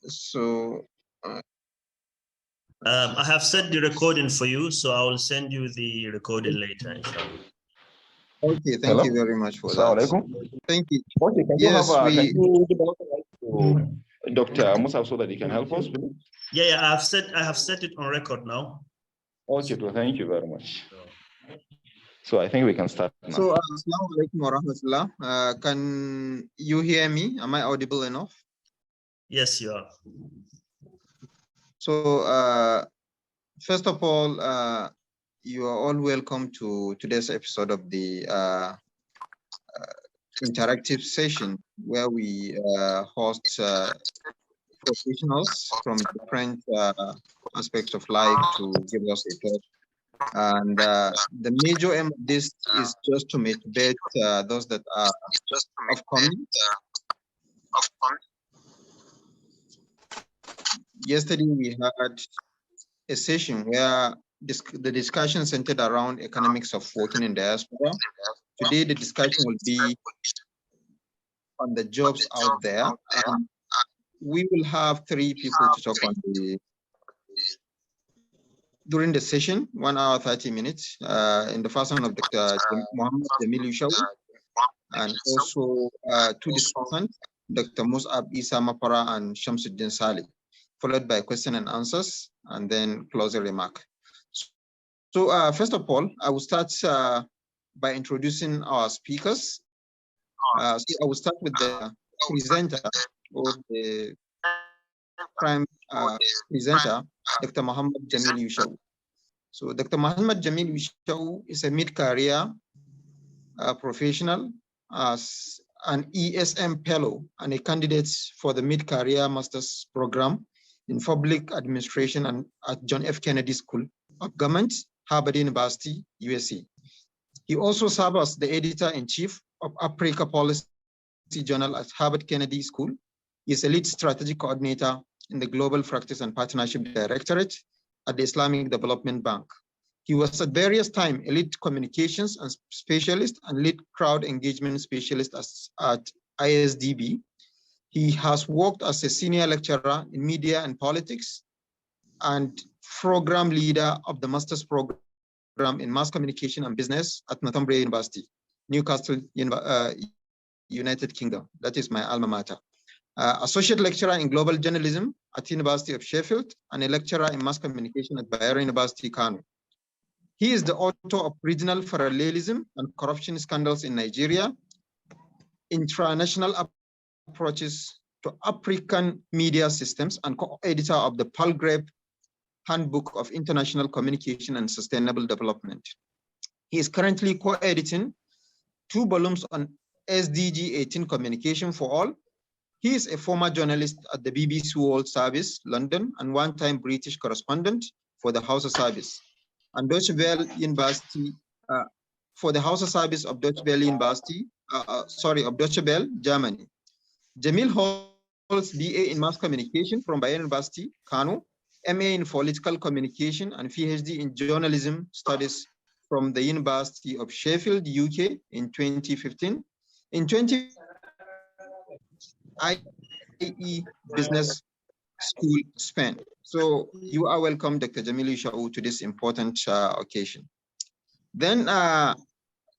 So I have set the recording for you, so I will send you the recording later, inshallah. Okay, thank you very much for that. Thank you. Okay, can yes, you have can you give to Dr. Mus'ab so that he can help us, please? Yeah, I have set it on record now. Okay, so thank you very much. So I think we can start now. So, Assalamu alaikum wa rahmatullah. Can you hear me? Am I audible enough? Yes, you are. So, first of all, you are all welcome to today's episode of the interactive session where we host professionals from different aspects of life to give us a talk. And the major aim of this is just to motivate those that are upcoming. Yesterday we had a session where the discussion centered around economics of working in diaspora. Today the discussion will be on the jobs out there. We will have 3 people to talk on during the session, 1 hour 30 minutes, in the first one of Dr. Jameel Yusha'u, and also 2 discussants, Dr. Mus'ab, Isah, Mafara, and Shamsuddeen Saleh, followed by question and answers, and then closing remark. So first of all, I will start by introducing our speakers. So I will start with the presenter or the prime presenter, Dr. Muhammad Jameel Yusha'u. So Dr. Muhammad Jameel Yusha'u is a mid-career professional as an ESM fellow and a candidate for the mid-career master's program in public administration and at John F. Kennedy School of Government, Harvard University, USA. He also served as the editor-in-chief of Africa Policy Journal at Harvard Kennedy School. He is a lead strategic coordinator in the Global Practice and Partnership Directorate at the Islamic Development Bank. He was at various times a lead communications and specialist and lead crowd engagement specialist at ISDB. He has worked as a senior lecturer in media and politics and program leader of the master's program in mass communication and business at Northumbria University, Newcastle, United Kingdom. That is my alma mater. Associate lecturer in global journalism at University of Sheffield and a lecturer in mass communication at Bayero University, Kano. He is the author of Regional Parallelism and Corruption Scandals in Nigeria, International Approaches to African Media Systems, and co-editor of the Palgrave Handbook of International Communication and Sustainable Development. He is currently co-editing 2 volumes on SDG 18 Communication for All. He is a former journalist at the BBC World Service, London, and one-time British correspondent for the Hausa Service and Deutsche Welle University, for the Hausa Service of Deutsche Welle University, of Deutsche Welle, Germany. Jameel holds BA in Mass Communication from Bayero University, Kano, MA in Political Communication, and PhD in Journalism Studies from the University of Sheffield, UK in 2015. In 2015, IE Business School, Spain. So you are welcome, Dr. Jameel Yusha'u, to this important occasion. Then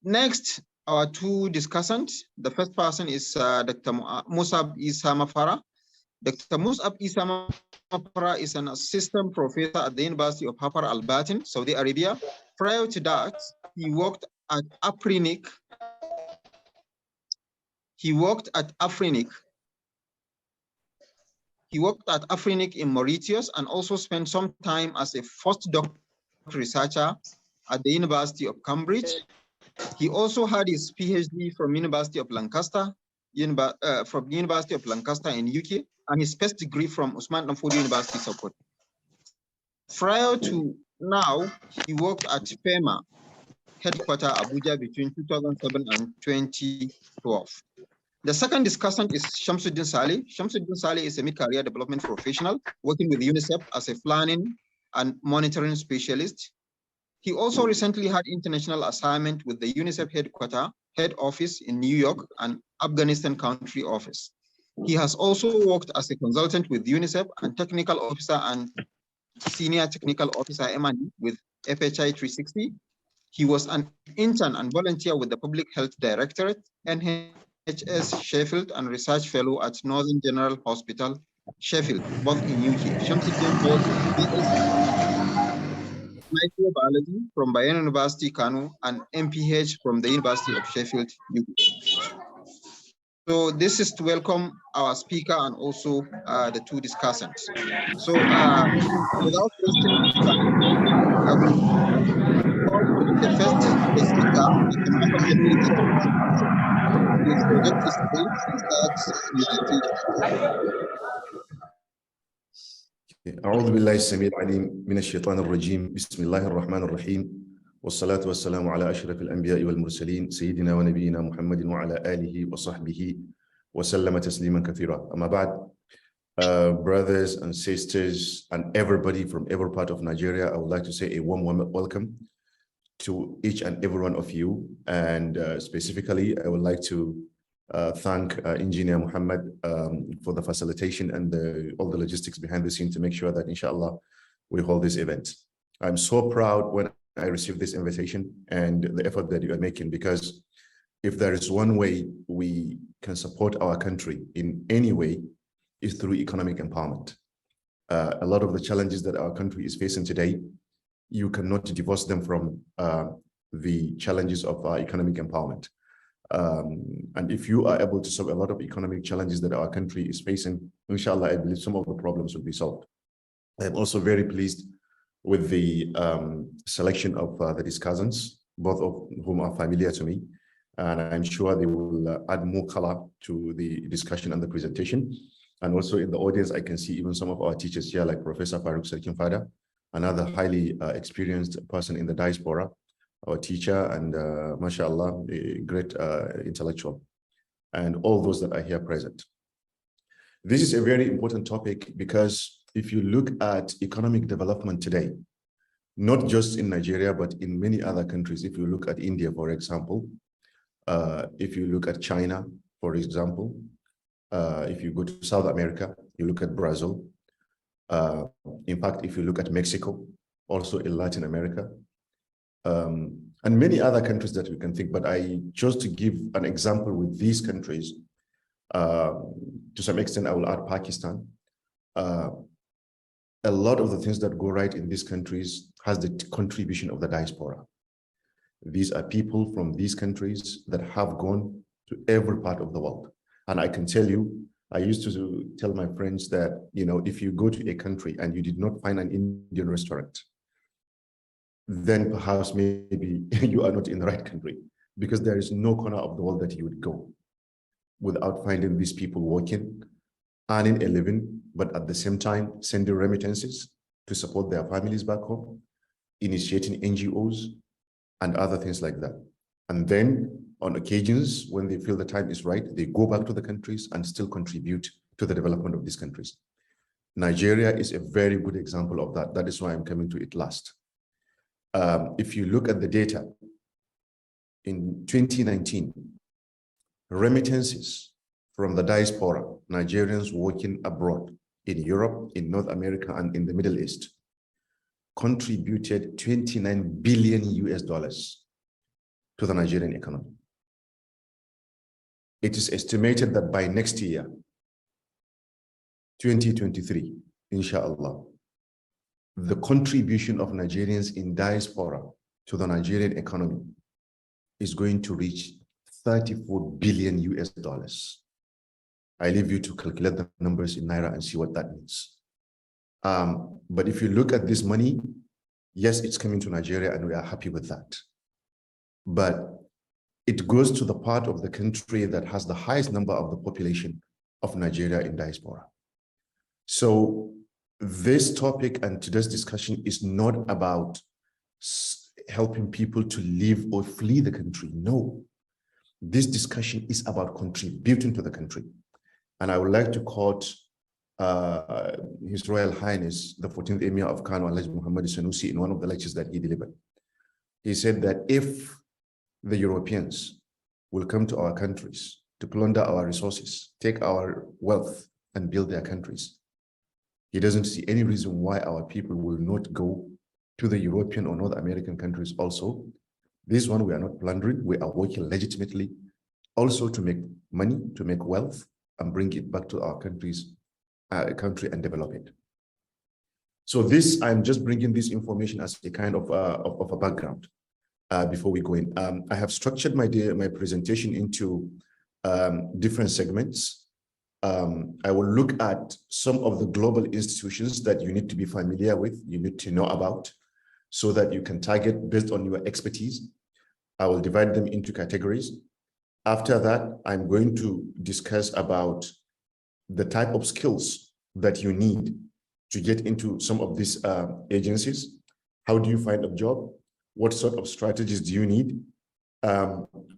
next, our 2 discussants. The first person is Dr. Mus'ab Isah Mafara. Dr. Mus'ab Isah Mafara is an assistant professor at the University of Hafar al-Batin, Saudi Arabia. Prior to that, he worked at Afrinic. He worked at Afrinic in Mauritius and also spent some time as a postdoc researcher at the University of Cambridge. He also had his PhD from University of Lancaster, in UK, and his first degree from Usman Danfodio University, Sokoto. Prior to now, he worked at FEMA headquarters Abuja between 2007 and 2012. The second discussant is Shamsuddeen Saleh. Shamsuddeen Saleh is a mid-career development professional working with UNICEF as a planning and monitoring specialist. He also recently had international assignment with the UNICEF head office in New York and Afghanistan country office. He has also worked as a consultant with UNICEF and technical officer and senior technical officer M&E with FHI 360. He was an intern and volunteer with the Public Health Directorate, NHS Sheffield, and research fellow at Northern General Hospital, Sheffield, both in UK. Shamsuddeen holds microbiology from Bayero University, Kano, and MPH from the University of Sheffield, UK. So this is to welcome our speaker and also the two discussants. So without wasting time, I will call on the first speaker, Mr. Muhammad Jameel. Please project his screen and start immediately. أعوذ بالله السميع العليم من الشيطان الرجيم بسم الله الرحمن الرحيم والصلاة والسلام على أشرف الأنبياء والمرسلين سيدنا ونبينا محمد وعلى آله وصحبه وسلم تسليما كثيرا أما بعد. Brothers and sisters and everybody from every part of Nigeria, I would like to say a warm welcome to each and every one of you, and specifically I would like to thank Engineer Muhammad for the facilitation and all the logistics behind the scene to make sure that inshallah we hold this event. I'm so proud when I received this invitation and the effort that you are making, because if there is one way we can support our country in any way is through economic empowerment. A lot of the challenges that our country is facing today, you cannot divorce them from the challenges of economic empowerment. And if you are able to solve a lot of economic challenges that our country is facing, inshallah, I believe some of the problems will be solved. I'm also very pleased with the selection of the discussants, both of whom are familiar to me, and I'm sure they will add more color to the discussion and the presentation. And also in the audience, I can see even some of our teachers here, like Professor Farouk Sarkinfada, another highly experienced person in the diaspora, our teacher, and mashallah, a great intellectual, and all those that are here present. This is a very important topic because if you look at economic development today, not just in Nigeria, but in many other countries, if you look at India, for example, if you look at China, for example, if you go to South America, you look at Brazil. In fact, if you look at Mexico, also in Latin America, and many other countries that we can think, but I chose to give an example with these countries. To some extent, I will add Pakistan. A lot of the things that go right in these countries has the contribution of the diaspora. These are people from these countries that have gone to every part of the world. And I can tell you, I used to tell my friends that, you know, if you go to a country and you did not find an Indian restaurant, then perhaps maybe you are not in the right country, because there is no corner of the world that you would go without finding these people working, earning a living, but at the same time sending remittances to support their families back home, initiating NGOs and other things like that. And then on occasions, when they feel the time is right, they go back to the countries and still contribute to the development of these countries. Nigeria is a very good example of that. That is why I'm coming to it last. If you look at the data, in 2019, remittances from the diaspora, Nigerians working abroad in Europe, in North America, and in the Middle East, contributed $29 billion to the Nigerian economy. It is estimated that by next year, 2023, inshallah, the contribution of Nigerians in diaspora to the Nigerian economy is going to reach $34 billion. I leave you to calculate the numbers in Naira and see what that means. But if you look at this money, yes, it's coming to Nigeria and we are happy with that. But it goes to the part of the country that has the highest number of the population of Nigeria in diaspora. So this topic and today's discussion is not about helping people to leave or flee the country. No, this discussion is about contributing to the country. And I would like to quote His Royal Highness, the 14th Emir of Kano, Alhaji Muhammad Sanusi, in one of the lectures that he delivered. He said that if the Europeans will come to our countries to to plunder our resources, take our wealth, and build their countries. He doesn't see any reason why our people will not go to the European or North American countries also. This one, we are not plundering, we are working legitimately also to make money, to make wealth, and bring it back to our country and develop it. So this, I'm just bringing this information as a kind of a background before we go in. I have structured my presentation into different segments. I will look at some of the global institutions that you need to be familiar with, you need to know about, so that you can target based on your expertise. I will divide them into categories. After that, I'm going to discuss about the type of skills that you need to get into some of these agencies. How do you find a job? What sort of strategies do you need?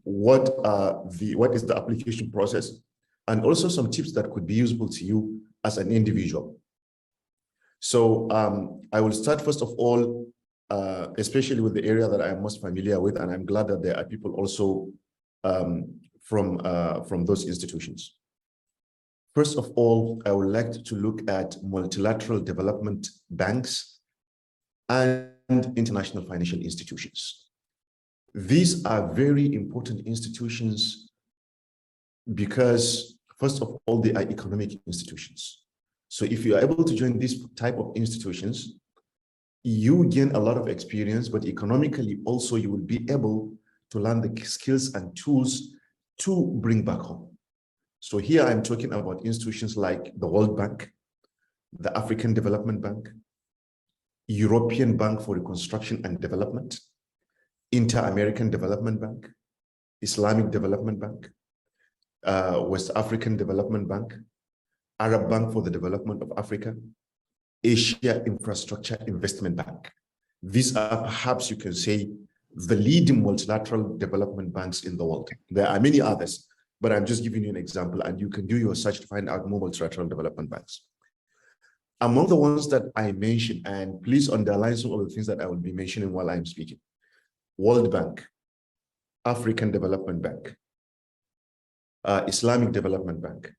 What is the application process? And also some tips that could be useful to you as an individual. So I will start first of all, especially with the area that I am most familiar with, and I'm glad that there are people also from those institutions. First of all, I would like to look at multilateral development banks and international financial institutions. These are very important institutions because, first of all, they are economic institutions. So if you are able to join this type of institutions, you gain a lot of experience, but economically also you will be able to learn the skills and tools to bring back home. So here I'm talking about institutions like the World Bank, the African Development Bank, European Bank for Reconstruction and Development, Inter-American Development Bank, Islamic Development Bank, West African Development Bank, Arab Bank for the Development of Africa, Asia Infrastructure Investment Bank. These are perhaps, you can say, the leading multilateral development banks in the world. There are many others, but I'm just giving you an example, and you can do your search to find out more multilateral development banks. Among the ones that I mentioned, and please underline some of the things that I will be mentioning while I'm speaking: World Bank, African Development Bank, Islamic Development Bank,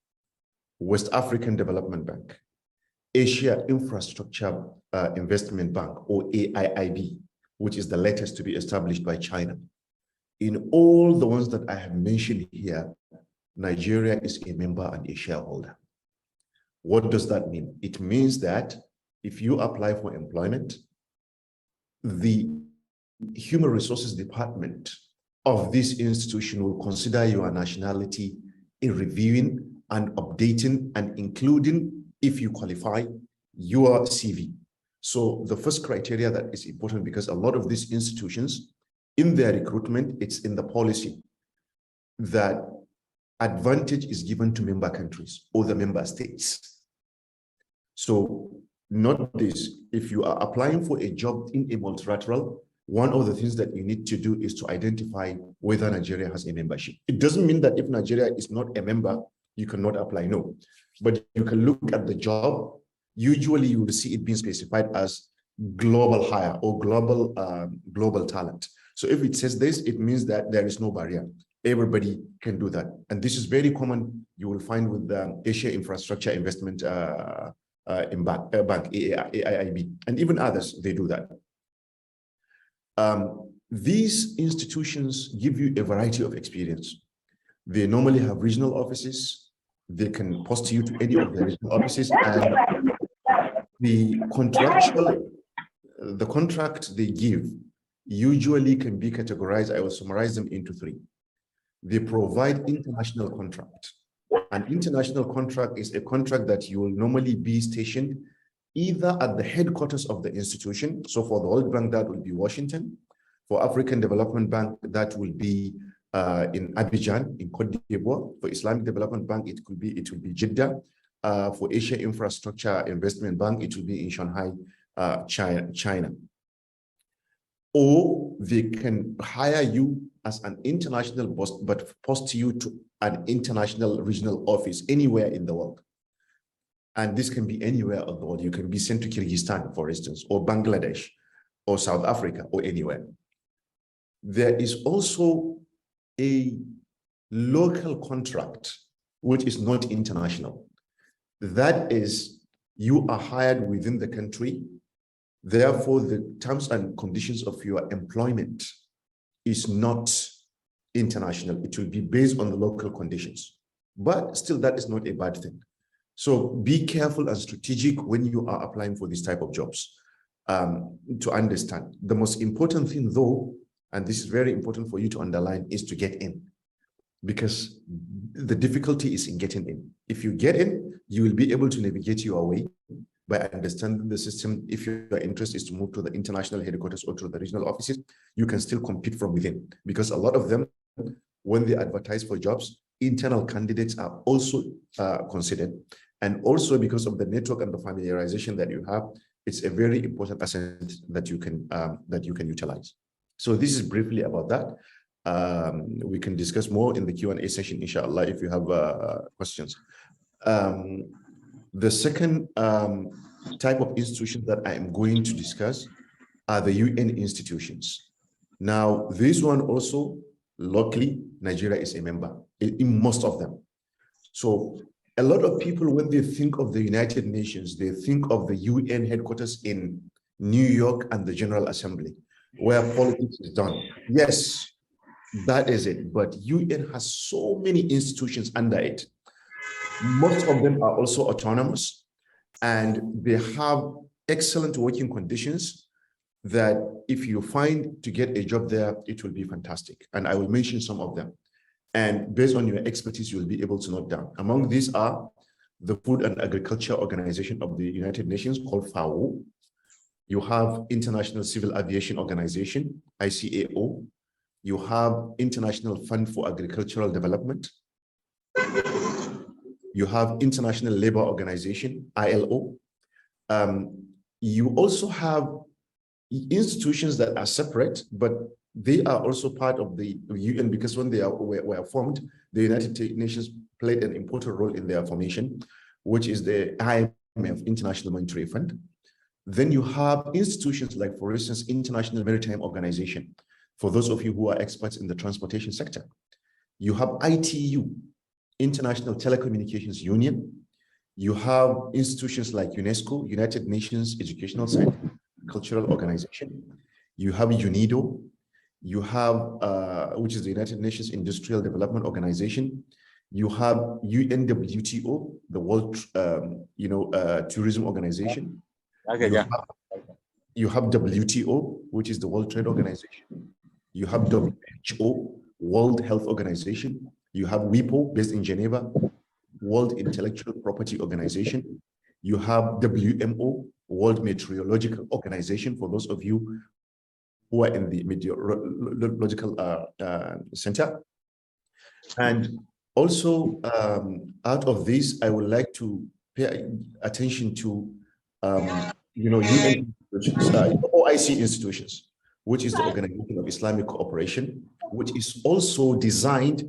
West African Development Bank, Asia Infrastructure Investment Bank, or AIIB, which is the latest to be established by China. In all the ones that I have mentioned here, Nigeria is a member and a shareholder. What does that mean? It means that if you apply for employment, the Human Resources Department of this institution will consider your nationality in reviewing and updating and including, if you qualify, your CV. So the first criteria that is important, because a lot of these institutions, in their recruitment, it's in the policy that advantage is given to member countries or the member states. So note this: if you are applying for a job in a multilateral, one of the things that you need to do is to identify whether Nigeria has a membership. It doesn't mean that if Nigeria is not a member, you cannot apply, no. But you can look at the job. Usually you will see it being specified as global hire or global talent. So if it says this, it means that there is no barrier. Everybody can do that. And this is very common. You will find with the Asia Infrastructure Investment Bank, AIIB, and even others, they do that. These institutions give you a variety of experience. They normally have regional offices. They can post you to any of the regional offices, and the contract they give usually can be categorized. I will summarize them into three. They provide international contract. An international contract is a contract that you will normally be stationed either at the headquarters of the institution. So for the World Bank, that will be Washington. For African Development Bank, that will be in Abidjan, in Côte d'Ivoire. For Islamic Development Bank, it will be Jeddah. For Asia Infrastructure Investment Bank, it will be in Shanghai, China. Or they can hire you as an international boss, but post you to an international regional office anywhere in the world. And this can be anywhere in the world. You can be sent to Kyrgyzstan, for instance, or Bangladesh, or South Africa, or anywhere. There is also a local contract, which is not international. That is, you are hired within the country. Therefore, the terms and conditions of your employment is not international. It will be based on the local conditions. But still, that is not a bad thing. So be careful and strategic when you are applying for this type of jobs to understand. The most important thing, though, and this is very important for you to underline, is to get in. Because the difficulty is in getting in. If you get in, you will be able to navigate your way by understanding the system. If your interest is to move to the international headquarters or to the regional offices, you can still compete from within. Because a lot of them, when they advertise for jobs, internal candidates are also considered. And also because of the network and the familiarization that you have, it's a very important asset that you can utilize. So this is briefly about that. We can discuss more in the Q&A session, inshallah, if you have questions. The second type of institution that I am going to discuss are the UN institutions. Now, this one also, locally, Nigeria is a member in most of them. So a lot of people, when they think of the United Nations, they think of the UN headquarters in New York and the General Assembly, where politics is done. Yes, that is it. But UN has so many institutions under it. Most of them are also autonomous, and they have excellent working conditions that if you find to get a job there, it will be fantastic. And I will mention some of them. And based on your expertise, you'll be able to note down. Among these are the Food and Agriculture Organization of the United Nations, called FAO. You have International Civil Aviation Organization, ICAO. You have International Fund for Agricultural Development. You have International Labour Organization, ILO. You also have institutions that are separate, but they are also part of the UN, because when they were formed, the United Nations played an important role in their formation, which is the IMF, International Monetary Fund. Then you have institutions like, for instance, International Maritime Organization, for those of you who are experts in the transportation sector. You have ITU, International Telecommunications Union. You have institutions like UNESCO, United Nations Educational Center, Cultural Organization. You have UNIDO. You have, which is the United Nations Industrial Development Organization. You have UNWTO, the World, Tourism Organization. You have WTO, which is the World Trade Organization. You have WHO, World Health Organization. You have WIPO, based in Geneva, World Intellectual Property Organization. You have WMO, World Meteorological Organization, for those of you who are in the meteorological center. And also, out of this, I would like to pay attention to, UN OIC institutions, which is the Organization of Islamic Cooperation, which is also designed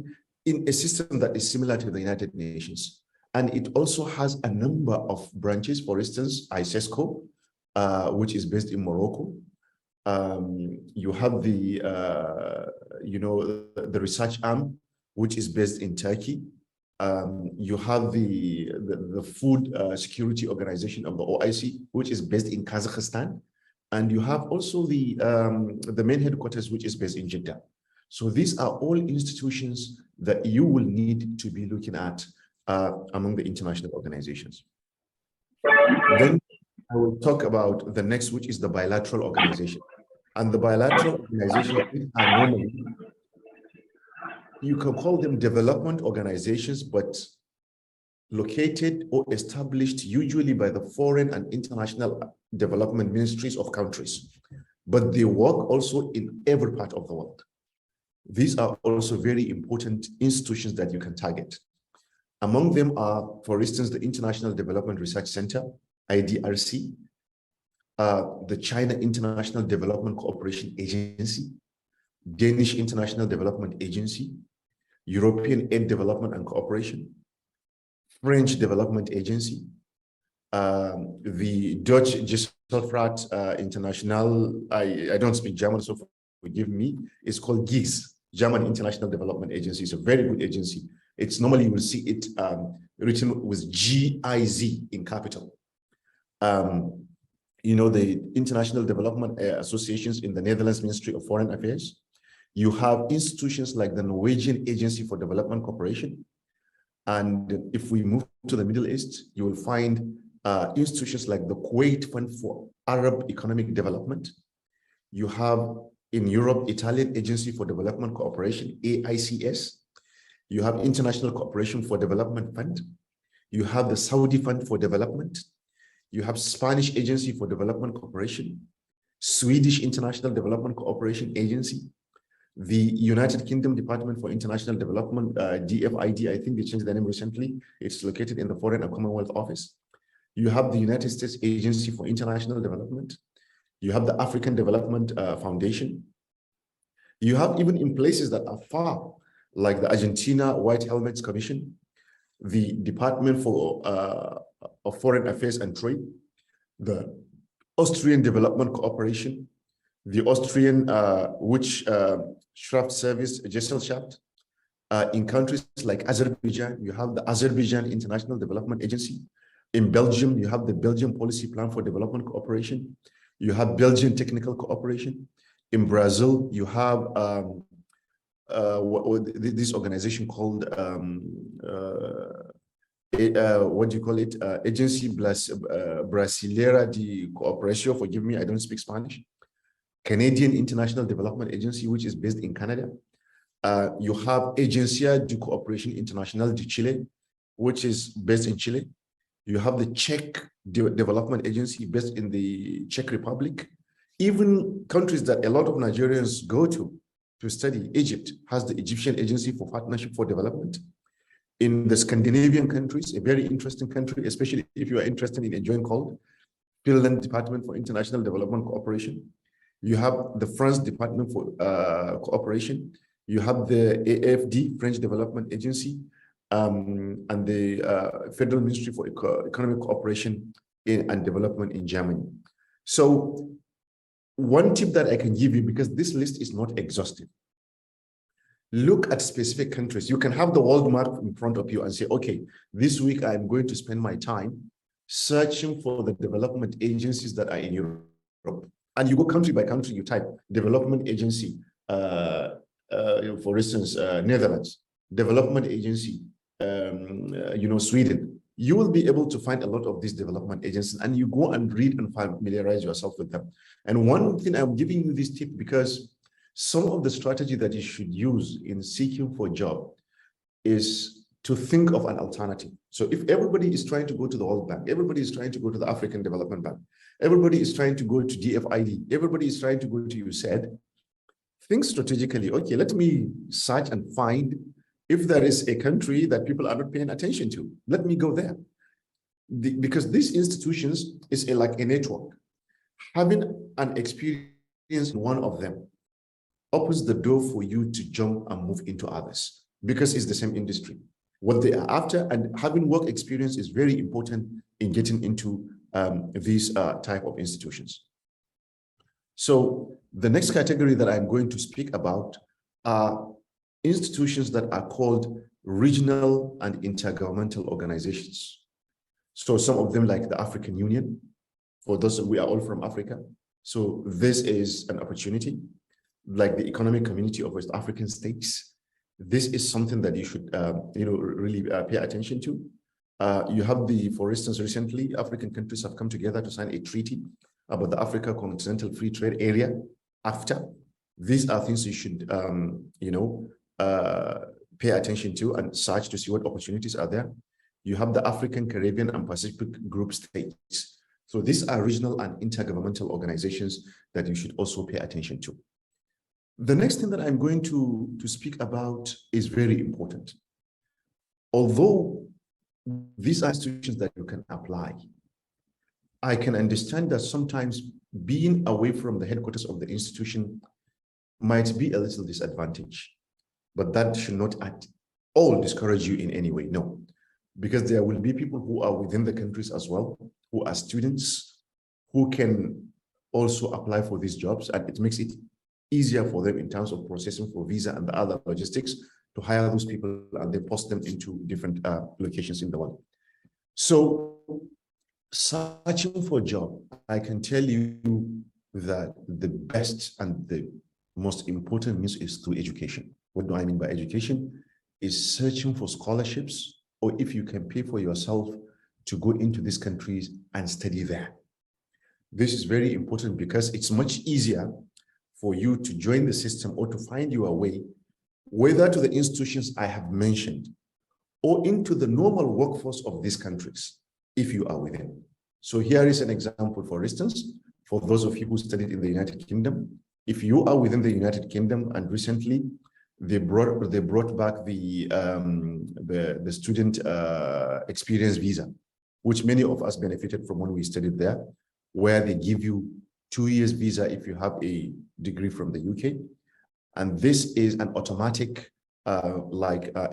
in a system that is similar to the United Nations. And it also has a number of branches, for instance, ISESCO, which is based in Morocco. You have the, the research arm, which is based in Turkey. You have the Food Security Organization of the OIC, which is based in Kazakhstan. And you have also the main headquarters, which is based in Jeddah. So these are all institutions that you will need to be looking at among the international organizations. Then I will talk about the next, which is the bilateral organization. And the bilateral organizations are normally, you can call them development organizations, but located or established usually by the foreign and international development ministries of countries. But they work also in every part of the world. These are also very important institutions that you can target. Among them are, for instance, the International Development Research Center, IDRC, the China International Development Cooperation Agency, Danish International Development Agency, European Aid Development and Cooperation, French Development Agency, the Dutch Gesellschaft International, I don't speak German, so forgive me, it's called GIZ, German International Development Agency is a very good agency. It's normally you will see it written with GIZ in capital. You know, the International Development Associations in the Netherlands Ministry of Foreign Affairs. You have institutions like the Norwegian Agency for Development Cooperation. And if we move to the Middle East, you will find institutions like the Kuwait Fund for Arab Economic Development. You have in Europe, Italian Agency for Development Cooperation, AICS. You have International Cooperation for Development Fund. You have the Saudi Fund for Development. You have Spanish Agency for Development Cooperation, Swedish International Development Cooperation Agency, the United Kingdom Department for International Development, DFID, I think they changed the name recently. It's located in the Foreign and Commonwealth Office. You have the United States Agency for International Development. You have the African Development Foundation. You have even in places that are far, like the Argentina White Helmets Commission, the Department for of Foreign Affairs and Trade, the Austrian Development Cooperation, the Austrian Schraft Service, Gesellschaft. In countries like Azerbaijan, you have the Azerbaijan International Development Agency. In Belgium, you have the Belgian Policy Plan for Development Cooperation. You have Belgian Technical Cooperation. In Brazil, you have this organization called, what do you call it? Agency Brasileira de Cooperación, forgive me, I don't speak Spanish. Canadian International Development Agency, which is based in Canada. You have Agencia de Cooperación Internacional de Chile, which is based in Chile. You have the Czech Development Agency based in the Czech Republic. Even countries that a lot of Nigerians go to study, Egypt has the Egyptian Agency for Partnership for Development. In the Scandinavian countries, a very interesting country, especially if you are interested in enjoying cold, Finland Department for International Development Cooperation. You have the France Department for Cooperation. You have the AFD, French Development Agency, and the Federal Ministry for Economic Cooperation and Development in Germany. So one tip that I can give you, because this list is not exhaustive, look at specific countries. You can have the world map in front of you and say, okay, this week I'm going to spend my time searching for the development agencies that are in Europe. And you go country by country, you type development agency, for instance, Netherlands, development agency, Sweden. You will be able to find a lot of these development agencies, and you go and read and familiarize yourself with them. And one thing I'm giving you this tip because some of the strategy that you should use in seeking for a job is to think of an alternative. So if everybody is trying to go to the World Bank, everybody is trying to go to the African Development Bank, everybody is trying to go to DFID, everybody is trying to go to USAID, think strategically, okay, let me search and find if there is a country that people are not paying attention to, let me go there. Because these institutions is like a network. Having an experience in one of them opens the door for you to jump and move into others because it's the same industry. What they are after, and having work experience is very important in getting into these type of institutions. So the next category that I'm going to speak about are institutions that are called regional and intergovernmental organizations. So some of them like the African Union, for those, we are all from Africa. So this is an opportunity, like the Economic Community of West African States. This is something that you should, really pay attention to. You have for instance, recently, African countries have come together to sign a treaty about the Africa Continental Free Trade Area, AFTA. These are things you should, pay attention to and search to see what opportunities are there. You have the African, Caribbean, and Pacific Group states. So these are regional and intergovernmental organizations that you should also pay attention to. The next thing that I'm going to speak about is very important. Although these are institutions that you can apply, I can understand that sometimes being away from the headquarters of the institution might be a little disadvantage, but that should not at all discourage you in any way, no. Because there will be people who are within the countries as well, who are students, who can also apply for these jobs, and it makes it easier for them in terms of processing for visa and the other logistics to hire those people and then post them into different locations in the world. So searching for a job, I can tell you that the best and the most important means is through education. What do I mean by education? Is searching for scholarships, or if you can pay for yourself to go into these countries and study there. This is very important because it's much easier for you to join the system or to find your way, whether to the institutions I have mentioned or into the normal workforce of these countries, if you are within. So here is an example, for instance, for those of you who studied in the United Kingdom. If you are within the United Kingdom and recently they brought back the student experience visa, which many of us benefited from when we studied there, where they give you 2 years visa if you have a degree from the UK. And this is an automatic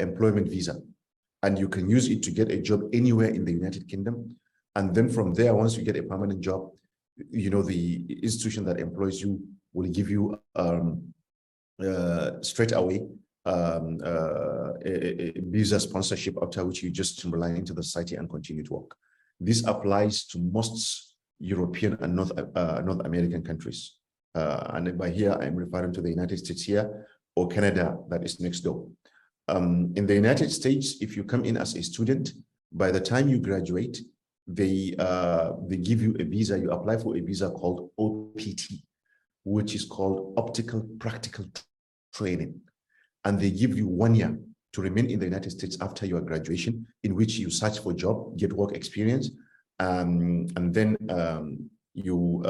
employment visa. And you can use it to get a job anywhere in the United Kingdom. And then from there, once you get a permanent job, you know, the institution that employs you will give you straight away a visa sponsorship, after which you just rely into the society and continue to work. This applies to most European and North American countries. And by here, I'm referring to the United States here or Canada that is next door. In the United States, if you come in as a student, by the time you graduate, they give you a visa. You apply for a visa called OPT, which is called Optical Practical Training. And they give you 1 year to remain in the United States after your graduation, in which you search for a job, get work experience, and then you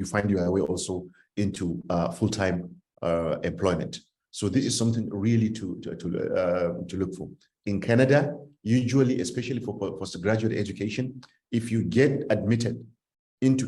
find your way also into full-time employment. So this is something really to look for. In Canada, usually, especially for postgraduate education, if you get admitted into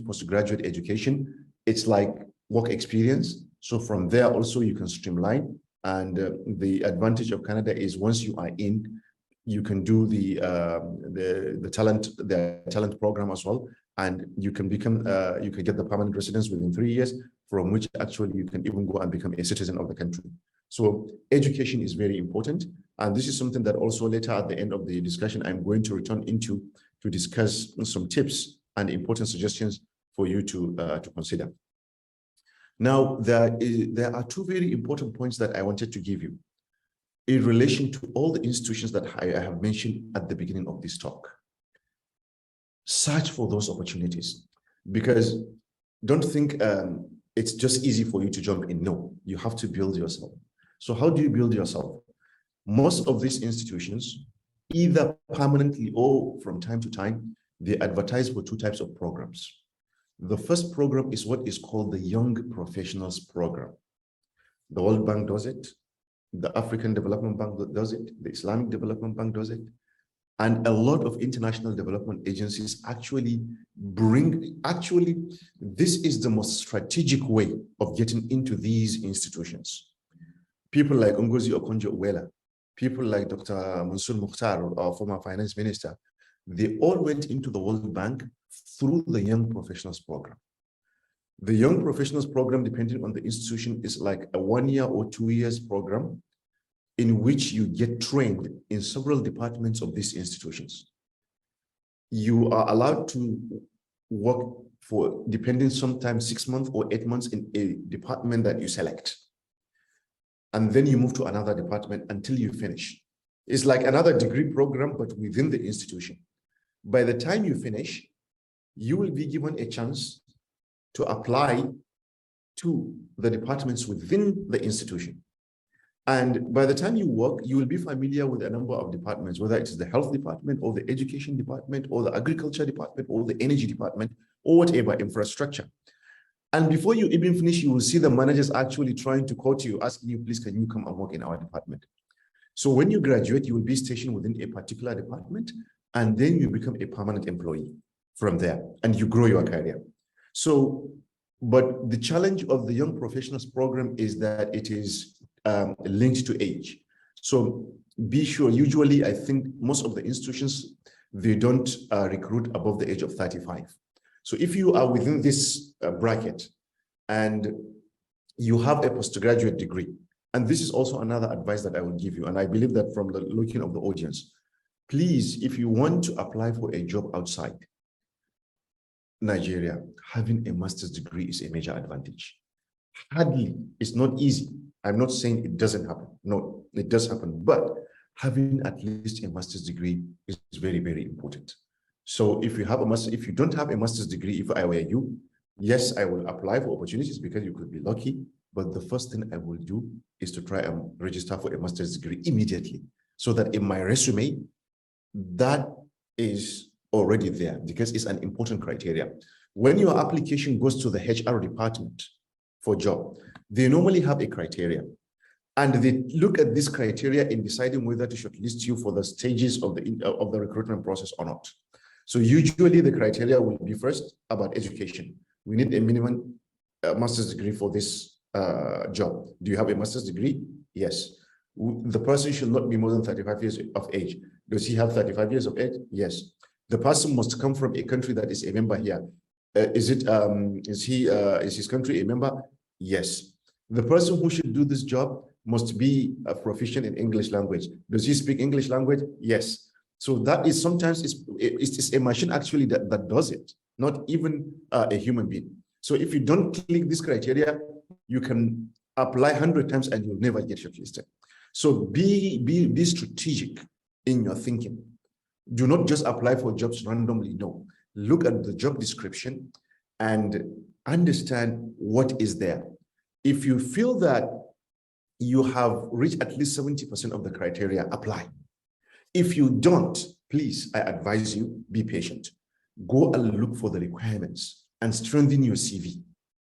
postgraduate education, it's like work experience. So from there also you can streamline. And the advantage of Canada is once you are in, you can do the talent program as well, and you can become you can get the permanent residence within 3 years, from which actually you can even go and become a citizen of the country. So education is very important, and this is something that also later at the end of the discussion I'm going to return into to discuss some tips and important suggestions for you to consider. Now there are two very important points that I wanted to give you in relation to all the institutions that I have mentioned at the beginning of this talk. Search for those opportunities, because don't think it's just easy for you to jump in. No, you have to build yourself. So how do you build yourself? Most of these institutions, either permanently or from time to time, they advertise for two types of programs. The first program is what is called the Young Professionals Program. The World Bank does it. The African Development Bank does it. The Islamic Development Bank does it. And a lot of international development agencies actually this is the most strategic way of getting into these institutions. People like Ngozi Okonjo-Iweala, people like Dr. Mansour Mukhtar, our former finance minister, they all went into the World Bank through the Young Professionals Program. The Young Professionals Program, depending on the institution, is like a 1 year or 2 years program in which you get trained in several departments of these institutions. You are allowed to work for, depending, sometimes 6 months or 8 months in a department that you select. And then you move to another department until you finish. It's like another degree program, but within the institution. By the time you finish, you will be given a chance to apply to the departments within the institution. And by the time you work, you will be familiar with a number of departments, whether it's the health department or the education department or the agriculture department or the energy department or whatever, infrastructure. And before you even finish, you will see the managers actually trying to call to you, asking you, please, can you come and work in our department? So when you graduate, you will be stationed within a particular department, and then you become a permanent employee from there, and you grow your career. So, but the challenge of the Young Professionals Program is that it is linked to age. So be sure, usually I think most of the institutions, they don't recruit above the age of 35. So if you are within this bracket, and you have a postgraduate degree. And this is also another advice that I will give you. And I believe that from the looking of the audience, please, if you want to apply for a job outside Nigeria, having a master's degree is a major advantage. Hardly, it's not easy. I'm not saying it doesn't happen. No, it does happen. But having at least a master's degree is very, very important. So if you have a master, if you don't have a master's degree, if I were you, yes, I will apply for opportunities because you could be lucky. But the first thing I will do is to try and register for a master's degree immediately, so that in my resume, that is already there, because it's an important criteria. When your application goes to the HR department for job, they normally have a criteria, and they look at this criteria in deciding whether to shortlist you for the stages of the recruitment process or not. So usually the criteria will be first about education. We need a minimum master's degree for this job. Do you have a master's degree? Yes. The person should not be more than 35 years of age. Does he have 35 years of age? Yes. The person must come from a country that is a member here. Is his country a member? Yes. The person who should do this job must be proficient in English language. Does he speak English language? Yes. So that is sometimes it's a machine actually that does it, not even a human being. So if you don't click this criteria, you can apply 100 times and you'll never get shortlisted. So be strategic in your thinking. Do not just apply for jobs randomly. No, look at the job description and understand what is there. If you feel that you have reached at least 70% of the criteria, apply. If you don't, please, I advise you, be patient. Go and look for the requirements and strengthen your CV.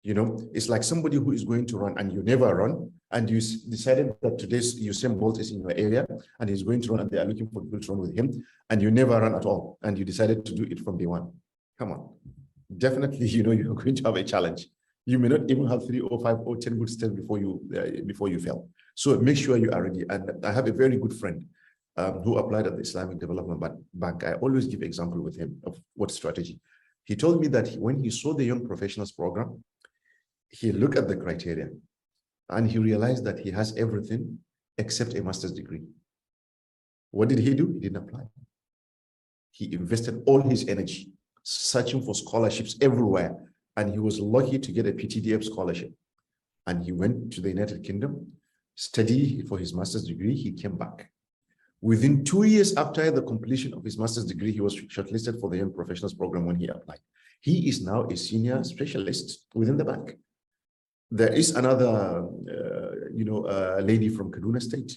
You know, it's like somebody who is going to run and you never run, and you decided that today's Usain Bolt is in your area and he's going to run and they are looking for people to run with him, and you never run at all, and you decided to do it from day one. Come on. Definitely, you know, you're going to have a challenge. You may not even have 3 or 5 or 10 good steps before you fail. So make sure you are ready. And I have a very good friend who applied at the Islamic Development Bank. I always give example with him of what strategy. He told me that when he saw the Young Professionals program, he looked at the criteria and he realized that he has everything except a master's degree. What did he do? He didn't apply. He invested all his energy searching for scholarships everywhere, and he was lucky to get a PTDF scholarship. And he went to the United Kingdom, studied for his master's degree. He came back. Within 2 years after the completion of his master's degree, he was shortlisted for the Young Professionals program when he applied. He is now a senior specialist within the bank. There is another, lady from Kaduna State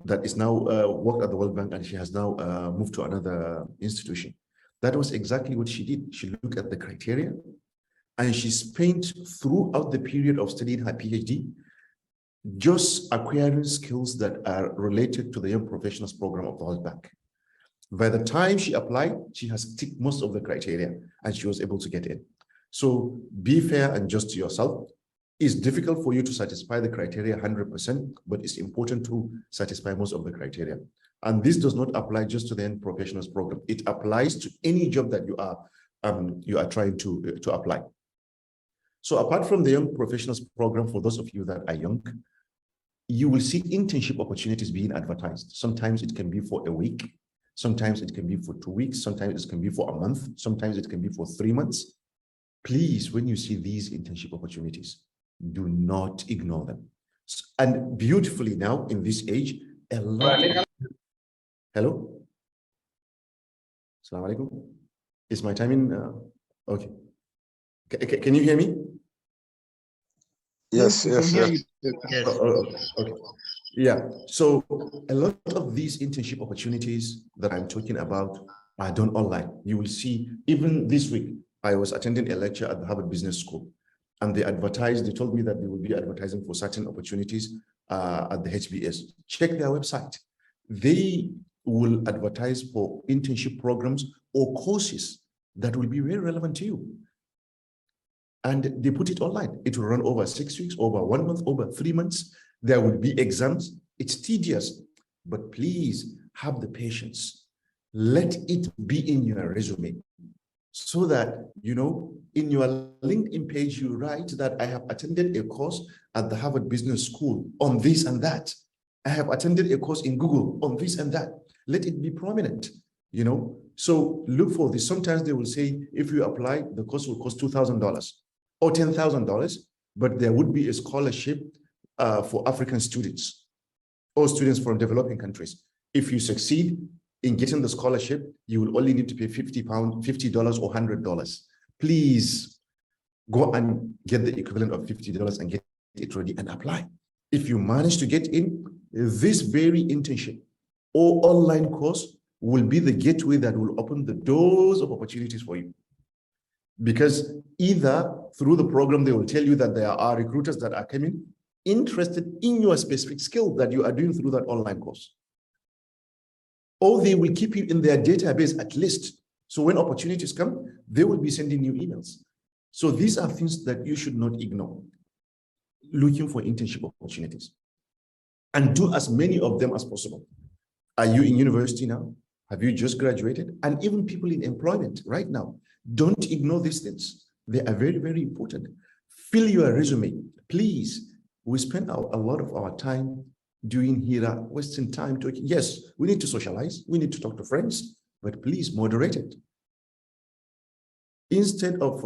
that is now worked at the World Bank, and she has now moved to another institution. That was exactly what she did. She looked at the criteria, and she spent throughout the period of studying her PhD just acquiring skills that are related to the Young Professionals program of the World Bank. By the time she applied, she has ticked most of the criteria, and she was able to get in. So be fair and just to yourself. It's difficult for you to satisfy the criteria 100%, but it's important to satisfy most of the criteria. And this does not apply just to the Young Professionals program. It applies to any job that you are trying to apply. So apart from the Young Professionals program, for those of you that are young, you will see internship opportunities being advertised. Sometimes it can be for a week. Sometimes it can be for 2 weeks. Sometimes it can be for a month. Sometimes it can be for 3 months. Please, when you see these internship opportunities, do not ignore them. And beautifully now in this age, a lot of... Hello? Assalamu alaikum. Is my timing? Okay. Can you hear me? Yes. Yes. Okay. Yeah. So a lot of these internship opportunities that I'm talking about are done online. You will see, even this week, I was attending a lecture at the Harvard Business School, and they told me that they will be advertising for certain opportunities at the HBS. Check their website. They will advertise for internship programs or courses that will be very relevant to you. And they put it online. It will run over 6 weeks, over 1 month, over 3 months. There will be exams. It's tedious, but please have the patience. Let it be in your resume so that, you know, in your LinkedIn page, you write that I have attended a course at the Harvard Business School on this and that. I have attended a course in Google on this and that. Let it be prominent, you know. So look for this. Sometimes they will say, if you apply, the course will cost $2,000 or $10,000, but there would be a scholarship for African students or students from developing countries. If you succeed in getting the scholarship, you will only need to pay $50 or $100. Please go and get the equivalent of $50 and get it ready and apply. If you manage to get in, this very internship or online course will be the gateway that will open the doors of opportunities for you. Because either through the program, they will tell you that there are recruiters that are coming interested in your specific skill that you are doing through that online course. Or they will keep you in their database at least. So when opportunities come, they will be sending you emails. So these are things that you should not ignore. Looking for internship opportunities. And do as many of them as possible. Are you in university now? Have you just graduated? And even people in employment right now, don't ignore these things. They are very, very important. Fill your resume. Please, we spend a lot of our time doing here, wasting time talking. Yes, we need to socialize. We need to talk to friends, but please moderate it. Instead of,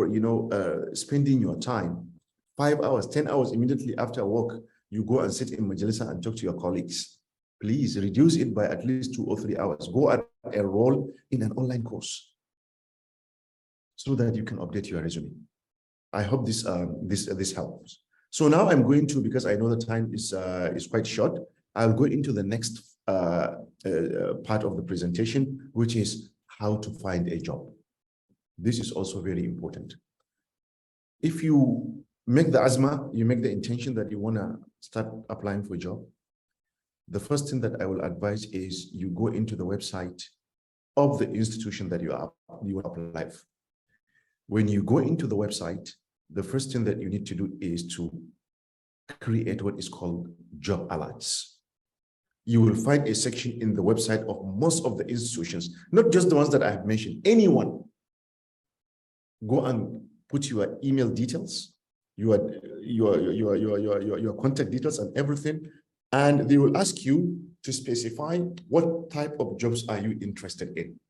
spending your time 5 hours, 10 hours immediately after work, you go and sit in Majalisa and talk to your colleagues. Please reduce it by at least 2 or 3 hours. Go and enroll in an online course so that you can update your resume. I hope this helps. So now I'm going to, because I know the time is quite short, I'll go into the next part of the presentation, which is how to find a job. This is also very important. If you make the azma, you make the intention that you want to start applying for a job, the first thing that I will advise is you go into the website of the institution that you apply for. When you go into the website, the first thing that you need to do is to create what is called job alerts. You will find a section in the website of most of the institutions, not just the ones that I have mentioned, anyone. Go and put your email details, your contact details and everything, and they will ask you to specify what type of jobs are you interested in.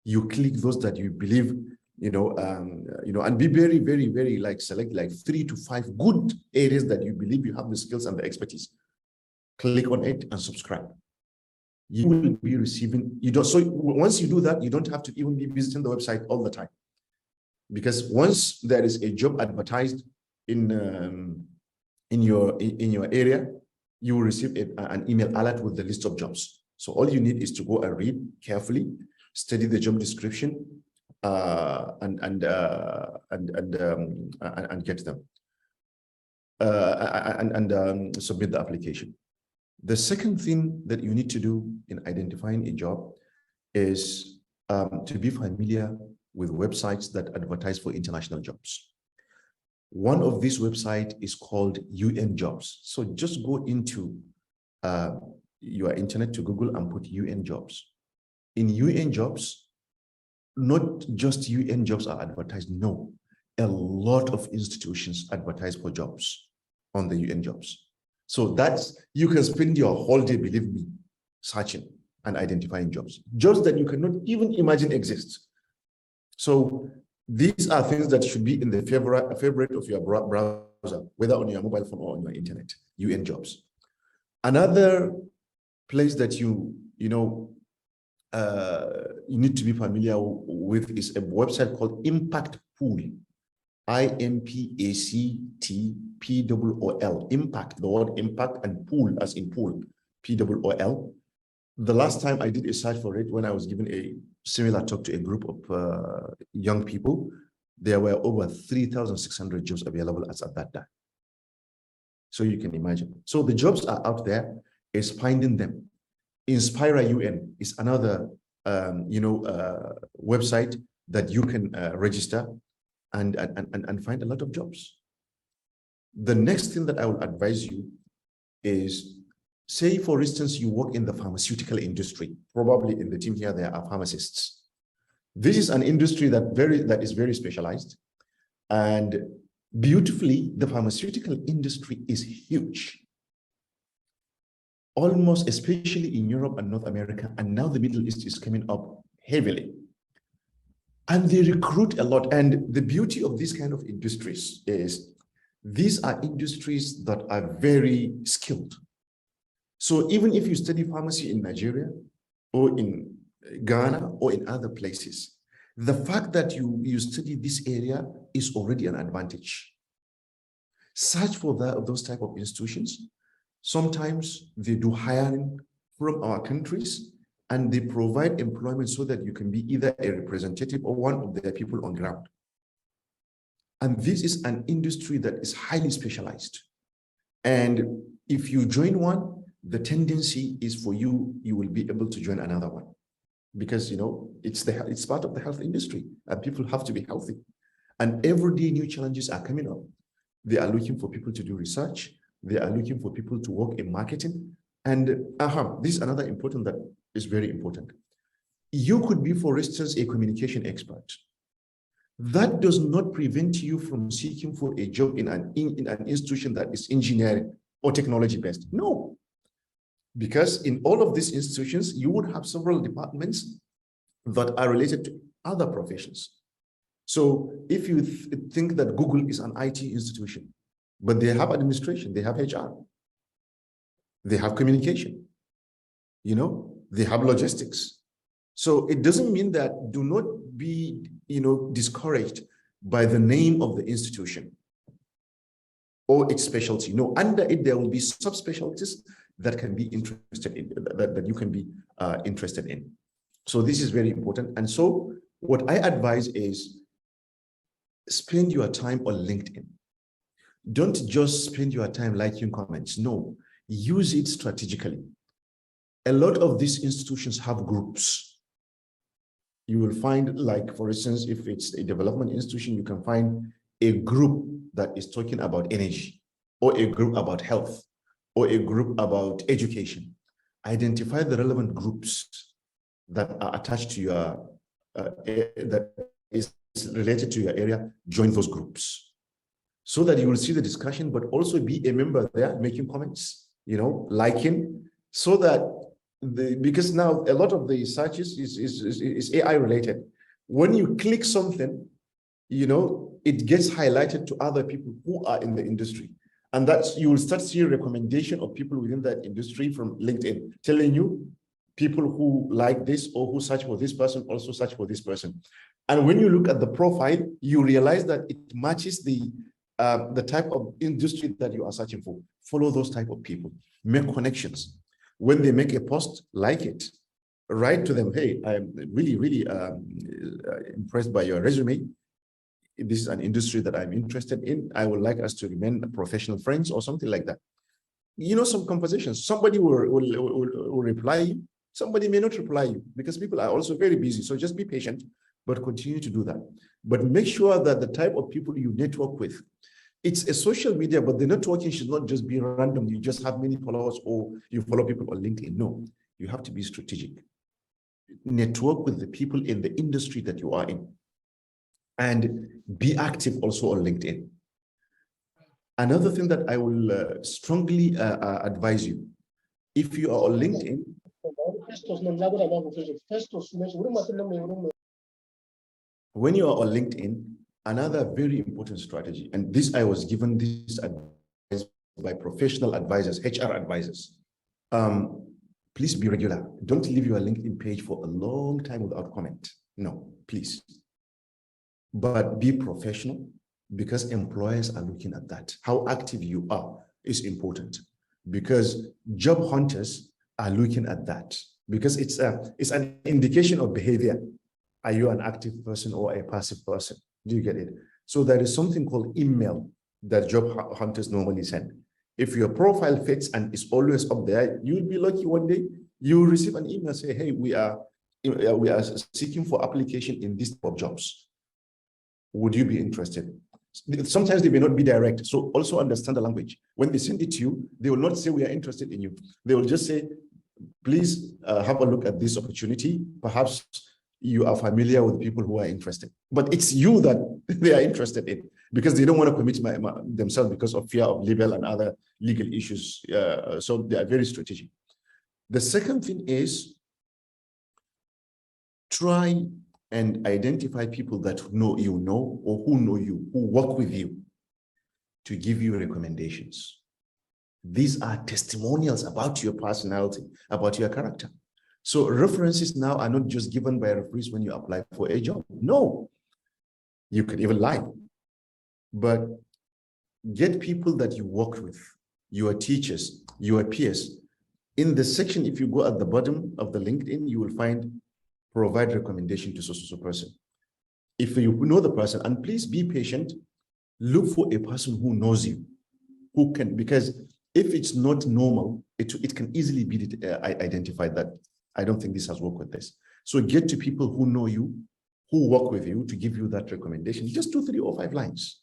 You click those that you believe, and be very, very, very select 3 to 5 good areas that you believe you have the skills and the expertise. Click on it and subscribe. You will be receiving, so once you do that, you don't have to even be visiting the website all the time. Because once there is a job advertised in your area, you will receive an email alert with the list of jobs. So all you need is to go and read carefully, study the job description, and get them, and submit the application. The second thing that you need to do in identifying a job is to be familiar with websites that advertise for international jobs. One of these websites is called UN Jobs. So just go into your internet to Google and put UN Jobs. In UN Jobs, not just UN Jobs are advertised, no. A lot of institutions advertise for jobs on the UN Jobs. So you can spend your whole day, believe me, searching and identifying jobs that you cannot even imagine exist. So these are things that should be in the favorite of your browser, whether on your mobile phone or on your internet, UN Jobs. Another place that you need to be familiar with is a website called Impact Pool. IMPACTPOOL. Impact, the word impact, and pool as in pool, POOL. The last time I did a search for it, when I was given a similar talk to a group of young people, there were over 3,600 jobs available as at that time. So you can imagine. So the jobs are out there, is finding them. Inspira UN is another website that you can register and find a lot of jobs. The next thing that I will advise you is, say, for instance, you work in the pharmaceutical industry. Probably in the team here, there are pharmacists. This is an industry that is very specialized, and beautifully, the pharmaceutical industry is huge. Almost, especially in Europe and North America, and now the Middle East is coming up heavily. And they recruit a lot. And the beauty of this kind of industries is these are industries that are very skilled. So even if you study pharmacy in Nigeria or in Ghana or in other places, the fact that you study this area is already an advantage. Search for those type of institutions. Sometimes they do hiring from our countries, and they provide employment so that you can be either a representative or one of their people on ground. And this is an industry that is highly specialized. And if you join one, the tendency is for you will be able to join another one. Because it's part of the health industry, and people have to be healthy. And every day new challenges are coming up. They are looking for people to do research. They are looking for people to work in marketing. And this is another important that is very important. You could be, for instance, a communication expert. That does not prevent you from seeking for a job in an institution that is engineering or technology based. No, because in all of these institutions, you would have several departments that are related to other professions. So if you think that Google is an IT institution, but they have administration, they have HR, they have communication, they have logistics. So it doesn't mean that do not be, discouraged by the name of the institution or its specialty. No, under it, there will be subspecialties that can be interested in, that you can be interested in. So this is very important. And so what I advise is spend your time on LinkedIn. Don't just spend your time liking comments. No, use it strategically. A lot of these institutions have groups. You will find, like, for instance, if it's a development institution, you can find a group that is talking about energy, or a group about health, or a group about education. Identify the relevant groups that are attached to your, that is related to your area. Join those groups so that you will see the discussion, but also be a member there, making comments, liking, so that because now a lot of the searches is AI related. When you click something, it gets highlighted to other people who are in the industry. And that's, you will start seeing recommendation of people within that industry from LinkedIn telling you people who like this or who search for this person also search for this person. And when you look at the profile, you realize that it matches the type of industry that you are searching for. Follow those type of people, make connections. When they make a post, like it, write to them, hey, I'm really, really impressed by your resume. This is an industry that I'm interested in. I would like us to remain professional friends or something like that. Some conversations, somebody will reply you, somebody may not reply you, because people are also very busy. So just be patient, but continue to do that. But make sure that the type of people you network with, it's a social media, but the networking should not just be random. You just have many followers or you follow people on LinkedIn. No, you have to be strategic. Network with the people in the industry that you are in. And be active also on LinkedIn. Another thing that I will strongly advise you, if you are on LinkedIn, when you are on LinkedIn, another very important strategy, and this I was given this advice by professional advisors, HR advisors. Please be regular. Don't leave your LinkedIn page for a long time without comment. No, please. But be professional, because employers are looking at that. How active you are is important, because job hunters are looking at that, because it's an indication of behavior. Are you an active person or a passive person? Do you get it? So there is something called email that job hunters normally send. If your profile fits and is always up there, you'll be lucky one day you will receive an email say, hey, we are seeking for application in this type of jobs. Would you be interested? Sometimes they may not be direct. So also understand the language. When they send it to you, they will not say we are interested in you. They will just say, please have a look at this opportunity. Perhaps you are familiar with people who are interested. But it's you that they are interested in, because they don't want to commit themselves because of fear of libel and other legal issues. So they are very strategic. The second thing is try and identify people that know you or who know you, who work with you, to give you recommendations. These are testimonials about your personality, about your character. So references now are not just given by referees when you apply for a job. No, you could even lie. But get people that you worked with, your teachers, your peers. In the section, if you go at the bottom of the LinkedIn, you will find provide recommendation to so person. If you know the person, and please be patient, look for a person who knows you, who can, because if it's not normal, it can easily be identified that I don't think this has worked with this. So get to people who know you, who work with you, to give you that recommendation, just 2, 3, or 5 lines.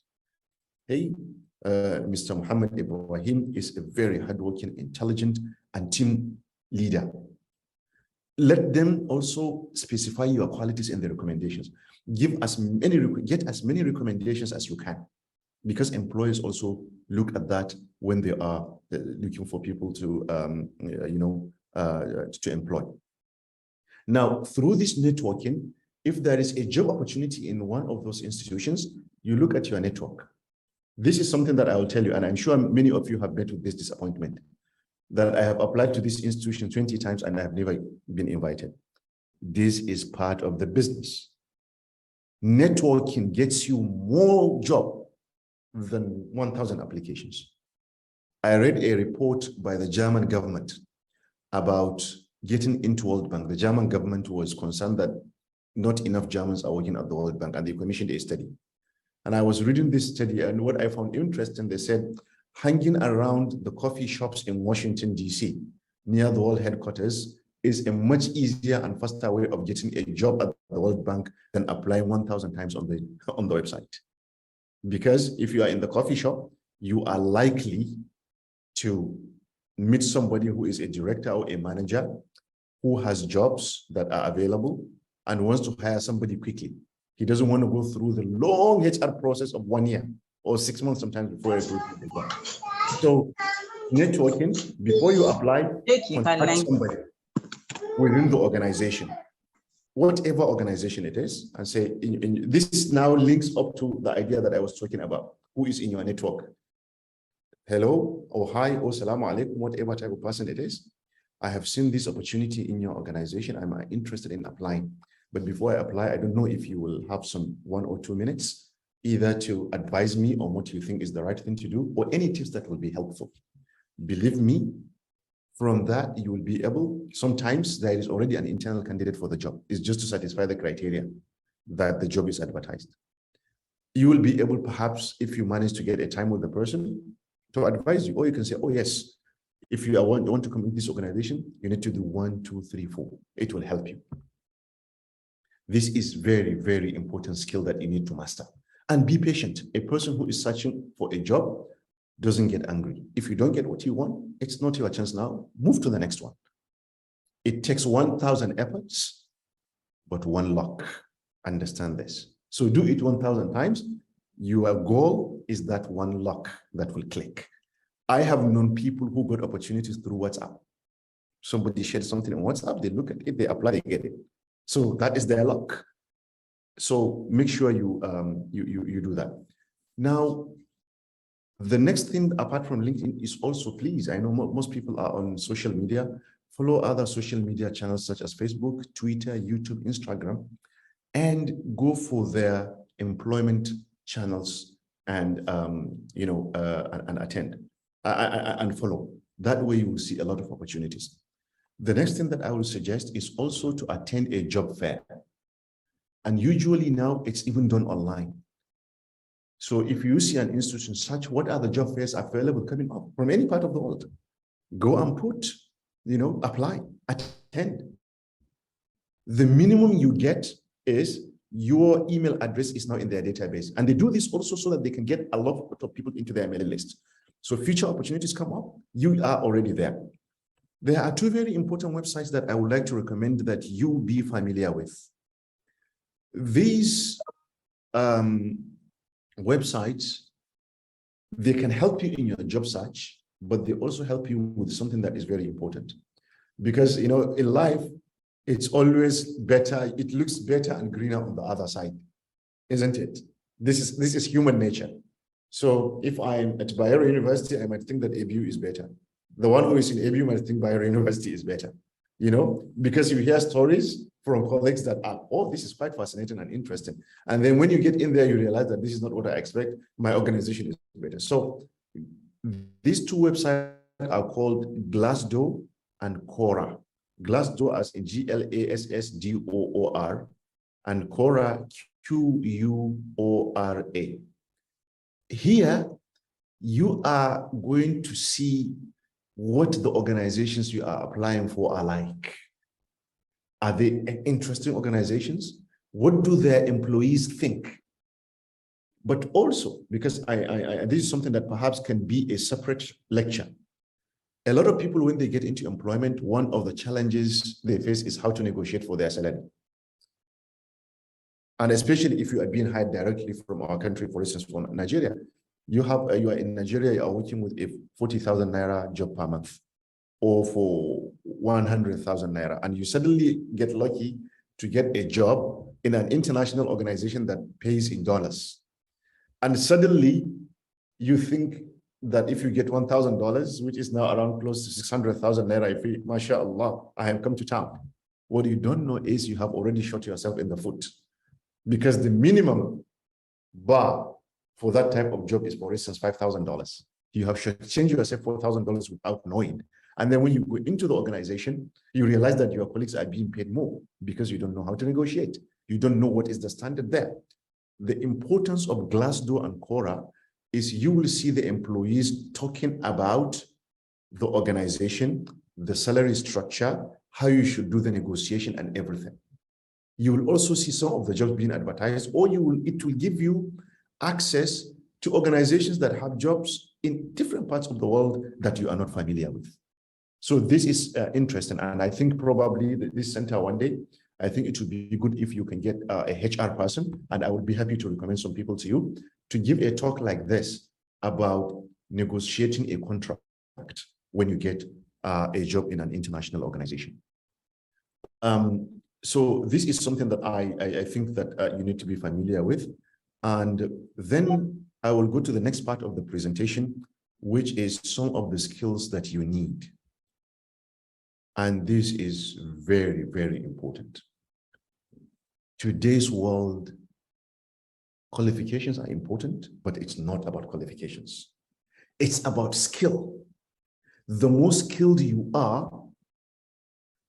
Hey, Mr. Muhammad Ibrahim is a very hardworking, intelligent, and team leader. Let them also specify your qualities in the recommendations. Get as many recommendations as you can, because employers also look at that when they are looking for people to employ. Now, through this networking, if there is a job opportunity in one of those institutions, you look at your network. This is something that I will tell you, and I'm sure many of you have met with this disappointment, that I have applied to this institution 20 times and I have never been invited. This is part of the business. Networking gets you more job than 1,000 applications. I read a report by the German government about getting into World Bank. The German government was concerned that not enough Germans are working at the World Bank, and they commissioned a study. And I was reading this study, and what I found interesting, they said, hanging around the coffee shops in Washington, D.C., near the World headquarters, is a much easier and faster way of getting a job at the World Bank than applying 1,000 times on the website. Because if you are in the coffee shop, you are likely to meet somebody who is a director or a manager who has jobs that are available and wants to hire somebody quickly. He doesn't want to go through the long HR process of 1 year or 6 months sometimes before he goes to the job. So networking, before you apply, contact somebody within the organization, whatever organization it is, and say, this now links up to the idea that I was talking about. Who is in your network? Hello, or hi, or salamu alaikum, whatever type of person it is. I have seen this opportunity in your organization. I'm interested in applying. But before I apply, I don't know if you will have some 1 or 2 minutes, either to advise me on what you think is the right thing to do, or any tips that will be helpful. Believe me, from that, you will be able, sometimes there is already an internal candidate for the job. It's just to satisfy the criteria that the job is advertised. You will be able, perhaps, if you manage to get a time with the person, to advise you, or you can say, oh yes, if you want to come into this organization, you need to do 1, 2, 3, 4. It will help you. This is very, very important skill that you need to master. And be patient. A person who is searching for a job doesn't get angry. If you don't get what you want, it's not your chance now. Move to the next one. It takes 1,000 efforts, but 1 luck. Understand this. So do it 1,000 times. Your goal is that 1 luck that will click. I have known people who got opportunities through WhatsApp. Somebody shared something on WhatsApp, they look at it, they apply, they get it. So that is their luck. So make sure you do that. Now, the next thing apart from LinkedIn is also, please, I know most people are on social media, follow other social media channels such as Facebook, Twitter, YouTube, Instagram, and go for their employment channels and and attend and follow. That way you will see a lot of opportunities. The next thing that I will suggest is also to attend a job fair. And usually now it's even done online. So if you see an institution such, what are the job fairs available coming up from any part of the world? Go and put, apply, attend. The minimum you get is your email address is now in their database. And they do this also so that they can get a lot of people into their mailing list. So future opportunities come up, you are already there. There are 2 very important websites that I would like to recommend that you be familiar with. these websites, they can help you in your job search, but they also help you with something that is very important. Because, you know, in life, it's always better, it looks better and greener on the other side, isn't it? This is human nature. So if I'm at Bayero University, I might think that ABU is better. The one who is in ABU might think Bayero University is better, you know, because you hear stories from colleagues that are, oh, this is quite fascinating and interesting. And then when you get in there, you realize that this is not what I expect. My organization is better. So these two websites are called Glassdoor and Quora. Glassdoor as in Glassdoor and Quora Quora. Here, you are going to see what the organizations you are applying for are like. Are they interesting organizations? What do their employees think? But also, because this is something that perhaps can be a separate lecture. A lot of people, when they get into employment, one of the challenges they face is how to negotiate for their salary. And especially if you are being hired directly from our country, for instance, from Nigeria, you are in Nigeria, you are working with a 40,000 naira job per month, or for 100,000 naira, and you suddenly get lucky to get a job in an international organization that pays in dollars. And suddenly you think that if you get $1,000, which is now around close to 600,000 naira, if you, mashallah, I have come to town. What you don't know is you have already shot yourself in the foot, because the minimum bar for that type of job is, for instance, $5,000. You have changed yourself $4,000 without knowing. And then when you go into the organization, you realize that your colleagues are being paid more because you don't know how to negotiate. You don't know what is the standard there. The importance of Glassdoor and Quora is you will see the employees talking about the organization, the salary structure, how you should do the negotiation and everything. You will also see some of the jobs being advertised, or it will give you access to organizations that have jobs in different parts of the world that you are not familiar with. So this is interesting. And I think probably this center one day, I think it would be good if you can get a HR person, and I would be happy to recommend some people to you to give a talk like this about negotiating a contract when you get a job in an international organization. So this is something that I think that you need to be familiar with. And then I will go to the next part of the presentation, which is some of the skills that you need. And this is very, very important. Today's world, qualifications are important, but it's not about qualifications. It's about skill. The more skilled you are,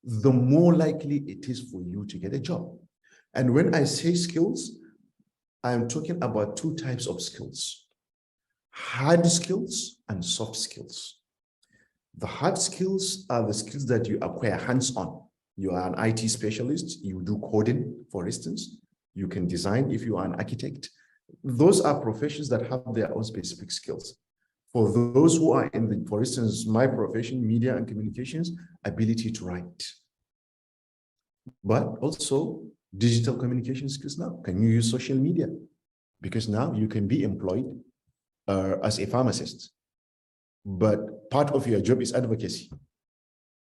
the more likely it is for you to get a job. And when I say skills, I'm talking about two types of skills: hard skills and soft skills. The hard skills are the skills that you acquire hands-on. You are an IT specialist, you do coding, for instance. You can design if you are an architect. Those are professions that have their own specific skills. For those who are in the, for instance, my profession, media and communications, ability to write. But also digital communication skills now. Can you use social media? Because now you can be employed as a pharmacist, but part of your job is advocacy.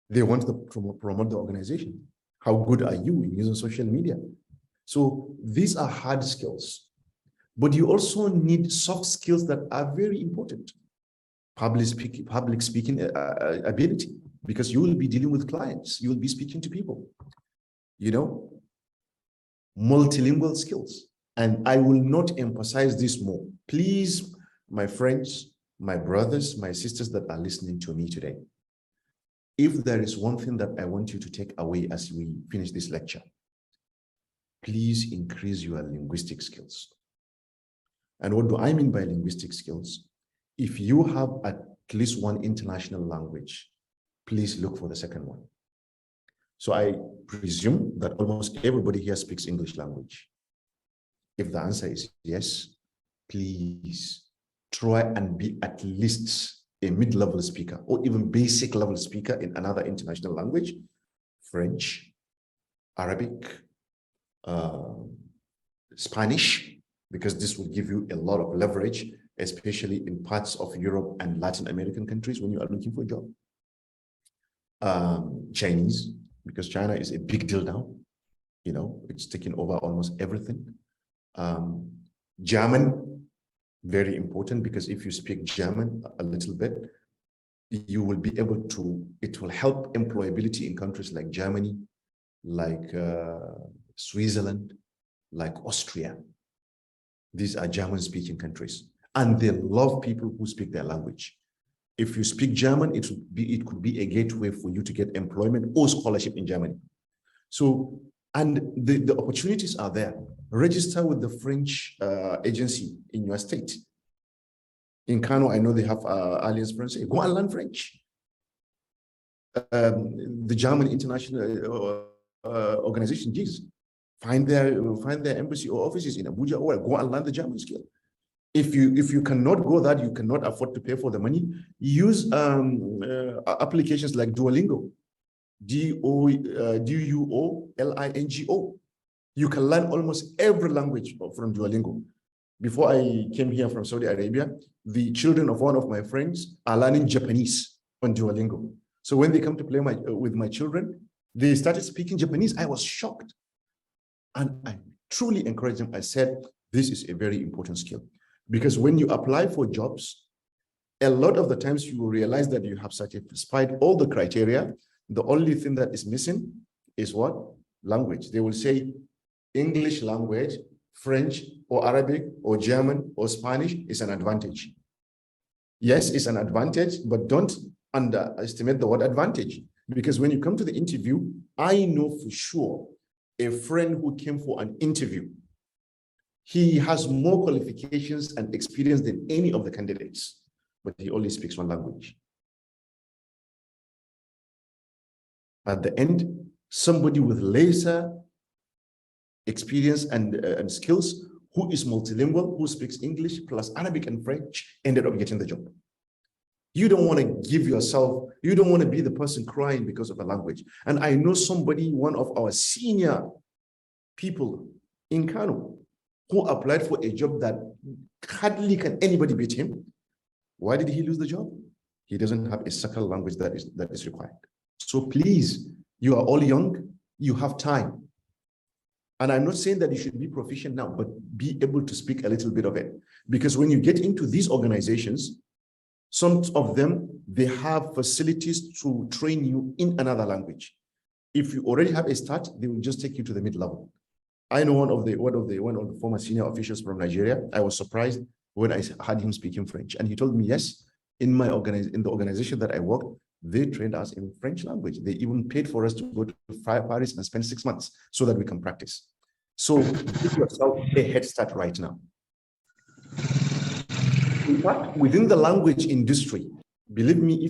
They want to promote the organization. How good are you in using social media? So these are hard skills, but you also need soft skills that are very important. Public speaking ability, because you will be dealing with clients, you will be speaking to people, you know, multilingual skills. And I will not emphasize this more. Please, my friends, my brothers, my sisters that are listening to me today, if there is one thing that I want you to take away as we finish this lecture, please increase your linguistic skills. And what do I mean by linguistic skills? If you have at least one international language, please look for the second one. So I presume that almost everybody here speaks English language. If the answer is yes, please try and be at least a mid-level speaker or even basic level speaker in another international language: French, Arabic, Spanish, because this will give you a lot of leverage, especially in parts of Europe and Latin American countries when you are looking for a job. Chinese, because China is a big deal now. You know, it's taking over almost everything. German, very important, because if you speak German a little bit, you will be able to, it will help employability in countries like Germany, like Switzerland, like Austria. These are German-speaking countries, and they love people who speak their language. If you speak German, it could be a gateway for you to get employment or scholarship in Germany. So, and the opportunities are there. Register with the French agency in your state. In Kano, I know they have Alliance French. Go and learn French. The German International Organization, GIS, find their embassy or offices in Abuja, or go and learn the German skill. If you cannot go that, you cannot afford to pay for the money, use applications like Duolingo, Duolingo. You can learn almost every language from Duolingo. Before I came here from Saudi Arabia, the children of one of my friends are learning Japanese on Duolingo. So when they come to play with my children, they started speaking Japanese. I was shocked. And I truly encouraged them. I said, this is a very important skill. Because when you apply for jobs, a lot of the times you will realize that you have satisfied all the criteria. The only thing that is missing is what? Language. They will say English language, French or Arabic or German or Spanish is an advantage. Yes, it's an advantage, but don't underestimate the word advantage. Because when you come to the interview, I know for sure a friend who came for an interview, he has more qualifications and experience than any of the candidates, but he only speaks one language. At the end, somebody with laser experience and skills, who is multilingual, who speaks English plus Arabic and French, ended up getting the job. You don't want to give yourself, you don't want to be the person crying because of a language. And I know somebody, one of our senior people in Kano, who applied for a job that hardly can anybody beat him. Why did he lose the job? He doesn't have a second language that is required. So please, you are all young, you have time. And I'm not saying that you should be proficient now, but be able to speak a little bit of it. Because when you get into these organizations, some of them, they have facilities to train you in another language. If you already have a start, they will just take you to the mid-level. I know one of the former senior officials from Nigeria. I was surprised when I had him speaking French, and he told me, yes, in the organization that I worked, they trained us in French language. They even paid for us to go to Paris and spend 6 months so that we can practice. So give yourself a head start right now. In fact, within the language industry, believe me,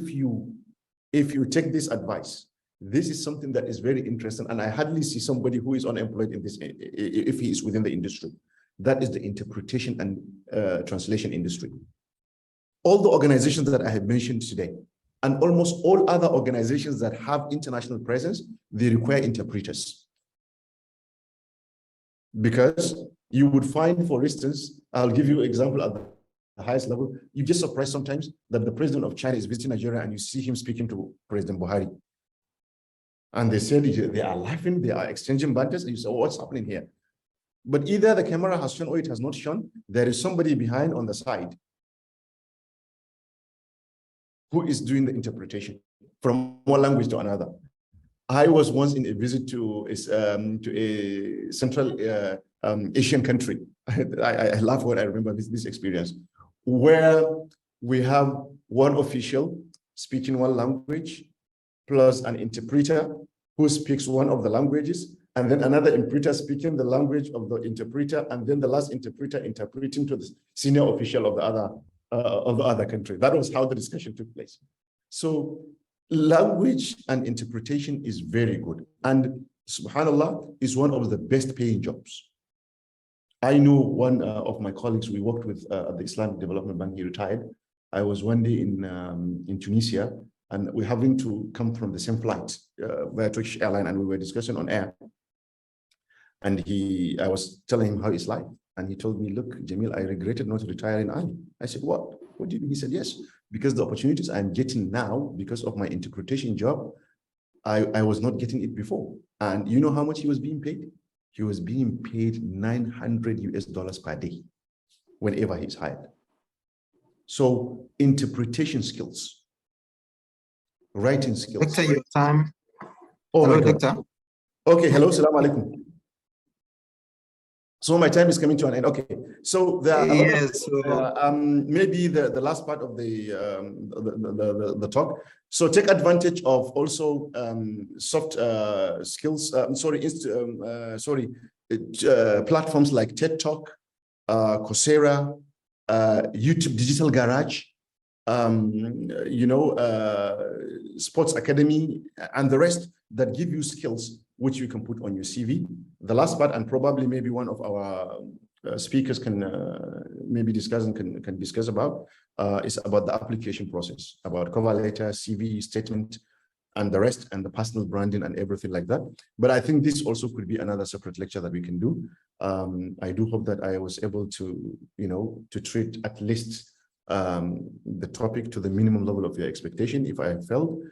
if you take this advice, this is something that is very interesting, and I hardly see somebody who is unemployed in this if he is within the industry. That is the interpretation and translation industry. All the organizations that I have mentioned today, and almost all other organizations that have international presence, they require interpreters. Because you would find, for instance, I'll give you an example at the highest level, you just surprised sometimes that the president of China is visiting Nigeria and you see him speaking to President Buhari. And they said they are laughing, they are exchanging banters, and you say, oh, what's happening here? But either the camera has shown or it has not shown, there is somebody behind on the side who is doing the interpretation from one language to another. I was once in a visit to a Central Asian country. I laugh when I remember this experience, where we have one official speaking one language, plus an interpreter who speaks one of the languages, and then another interpreter speaking the language of the interpreter, and then the last interpreter interpreting to the senior official of the other country. That was how the discussion took place. So language and interpretation is very good, and subhanallah is one of the best paying jobs. I know one of my colleagues we worked with at the Islamic Development Bank. He retired. I was one day in Tunisia, and we're having to come from the same flight via Turkish airline, and we were discussing on air. And I was telling him how it's like. And he told me, look, Jameel, I regretted not retiring early. I said, what? What do you mean? He said, yes, because the opportunities I'm getting now, because of my interpretation job, I was not getting it before. And you know how much he was being paid? He was being paid $900 per day whenever he's hired. So interpretation skills, writing skills. Doctor, your time. Oh, hello, my God. Doctor. Okay, hello, salam alaikum. So my time is coming to an end. Okay, so there are Yes. maybe the last part of the talk. So take advantage of also soft skills. Platforms like TED Talk, Coursera, YouTube Digital Garage, Sports Academy, and the rest that give you skills which you can put on your CV. The last part, and probably maybe one of our speakers can maybe discuss and can discuss about, is about the application process, about cover letter, CV, statement, and the rest, and the personal branding and everything like that. But I think this also could be another separate lecture that we can do. I do hope that I was able to, to treat at least the topic to the minimum level of your expectation. If I have failed,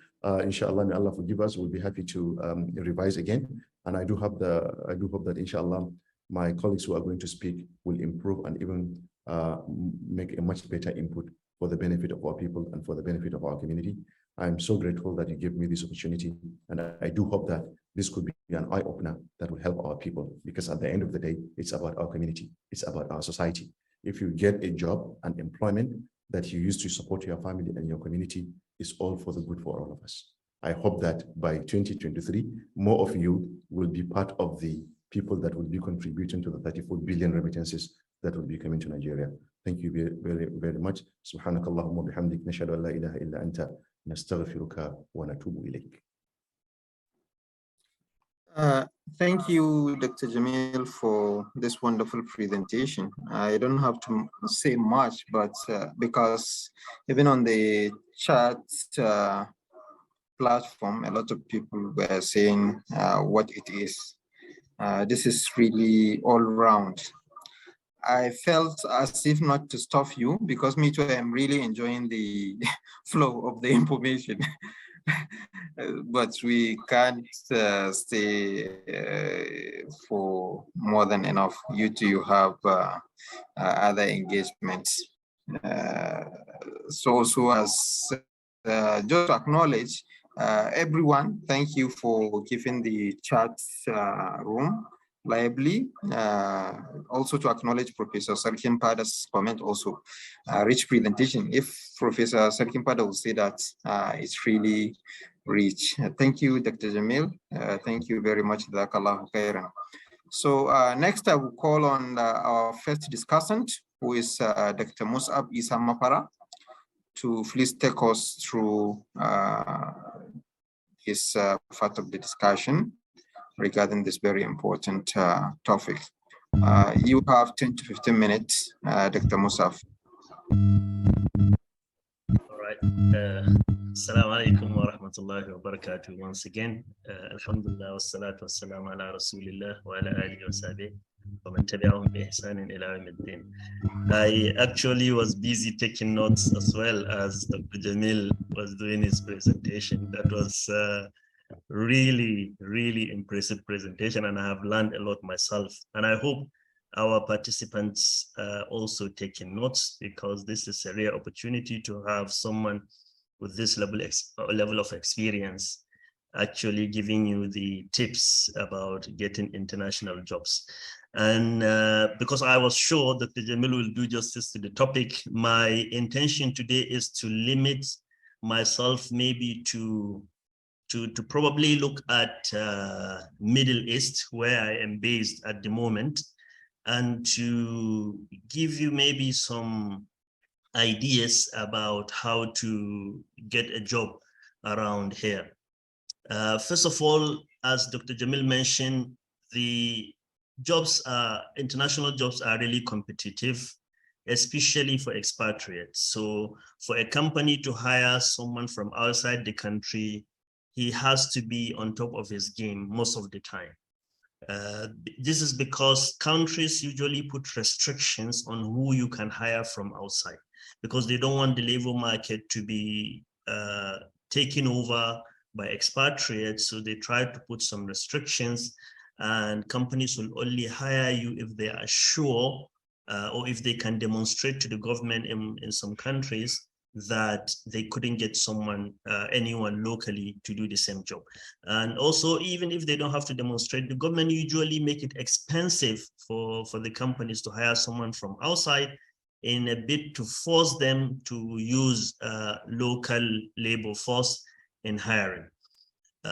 inshallah, may Allah forgive us. We'll be happy to revise again. And I do hope that inshallah, my colleagues who are going to speak will improve and even make a much better input for the benefit of our people and for the benefit of our community. I'm so grateful that you gave me this opportunity. And I do hope that this could be an eye-opener that will help our people, because at the end of the day, it's about our community. It's about our society. If you get a job and employment that you use to support your family and your community, is all for the good for all of us. I hope that by 2023, more of you will be part of the people that will be contributing to the 34 billion remittances that will be coming to Nigeria. Thank you very, very, very much. Subhanakallahumma bihamdik, nashhadu an la ilaha illa anta, nastaghfiruka wa natubu ilayk. Thank you, Dr. Jameel, for this wonderful presentation. I don't have to say much, but because even on the chat platform, a lot of people were saying what it is. This is really all round. I felt as if not to stop you, because me too, I'm really enjoying the flow of the information. But we can't stay for more than enough. You two have other engagements. So as just to acknowledge everyone, thank you for giving the chat room lively. Also to acknowledge Professor Sarkinpada's comment, also rich presentation. If Professor Sarkinpada will say that it's really rich. Thank you, Dr. Jameel. Thank you very much, Jazakallahu khairan. So next I will call on our first discussant, who is Dr. Mus'ab Isah Mafara, to please take us through his part of the discussion regarding this very important topic. You have 10 to 15 minutes, Dr. Mus'ab. All right. Assalamu alaikum wa rahmatullahi wa barakatuh. Once again, alhamdulillah wa salatu wa salam ala rasulillah wa ala alihi wa sahbihi wa man tabi'ahum bi ihsanin ila yawmiddin. I actually was busy taking notes as well as Dr. Jameel was doing his presentation. That was really, really impressive presentation, and I have learned a lot myself. And I hope our participants also taking notes, because this is a rare opportunity to have someone with this level of experience actually giving you the tips about getting international jobs. And because I was sure that Dr. Jameel will do justice to the topic, my intention today is to limit myself maybe to probably look at Middle East, where I am based at the moment, and to give you maybe some ideas about how to get a job around here. First of all, as Dr. Jameel mentioned, the jobs international jobs are really competitive, especially for expatriates. So for a company to hire someone from outside the country, he has to be on top of his game most of the time. This is because countries usually put restrictions on who you can hire from outside, because they don't want the labor market to be taken over by expatriates. So they try to put some restrictions, and companies will only hire you if they are sure or if they can demonstrate to the government in some countries that they couldn't get anyone locally to do the same job. And also, even if they don't have to demonstrate, the government usually make it expensive for the companies to hire someone from outside in a bid to force them to use local labor force in hiring.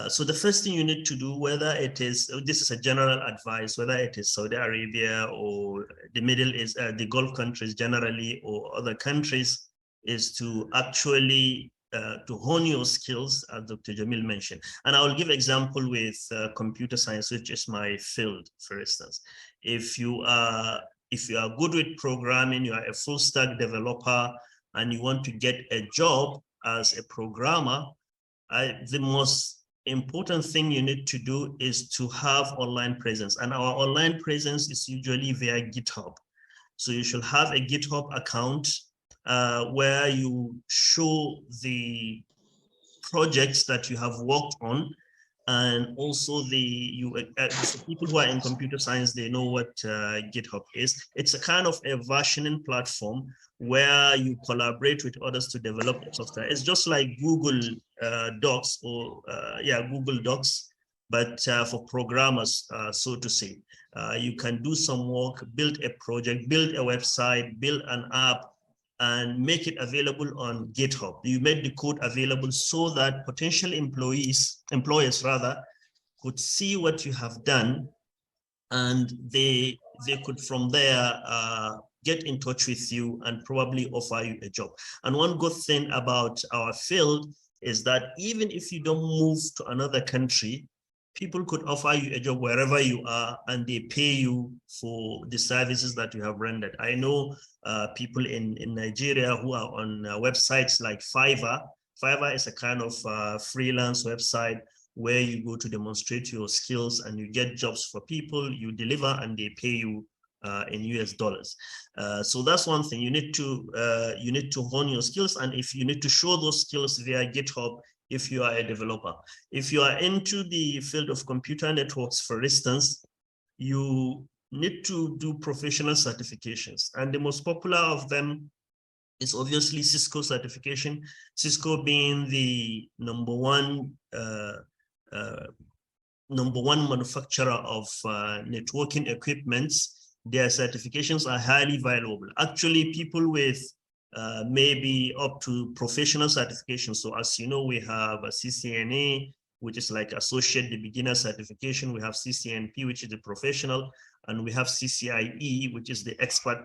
So the first thing you need to do, whether it is, this is a general advice, whether it is Saudi Arabia or the Middle East, the Gulf countries generally, or other countries, is to actually to hone your skills, as Dr. Jameel mentioned. And I will give example with computer science, which is my field, for instance. If you are good with programming, you are a full stack developer, and you want to get a job as a programmer, the most important thing you need to do is to have online presence. And our online presence is usually via GitHub. So you should have a GitHub account where you show the projects that you have worked on, and also so people who are in computer science, they know what GitHub is. It's a kind of a versioning platform where you collaborate with others to develop software. It's just like Google Docs or Google Docs, but for programmers, so to say. You can do some work, build a project, build a website, build an app, and make it available on GitHub. You make the code available so that potential employers could see what you have done, and they could from there get in touch with you and probably offer you a job. And one good thing about our field is that even if you don't move to another country, people could offer you a job wherever you are, and they pay you for the services that you have rendered. I know people in Nigeria who are on websites like Fiverr. Fiverr is a kind of freelance website where you go to demonstrate your skills, and you get jobs for people, you deliver, and they pay you in US dollars. So that's one thing. You need to hone your skills, and if you need to show those skills via GitHub, if you are a developer. If you are into the field of computer networks, for instance, you need to do professional certifications. And the most popular of them is obviously Cisco certification. Cisco being the number one manufacturer of networking equipments. Their certifications are highly valuable. Actually, people with maybe up to professional certification. So as you know, we have a CCNA, which is like associate, the beginner certification. We have CCNP, which is the professional, and we have CCIE, which is the expert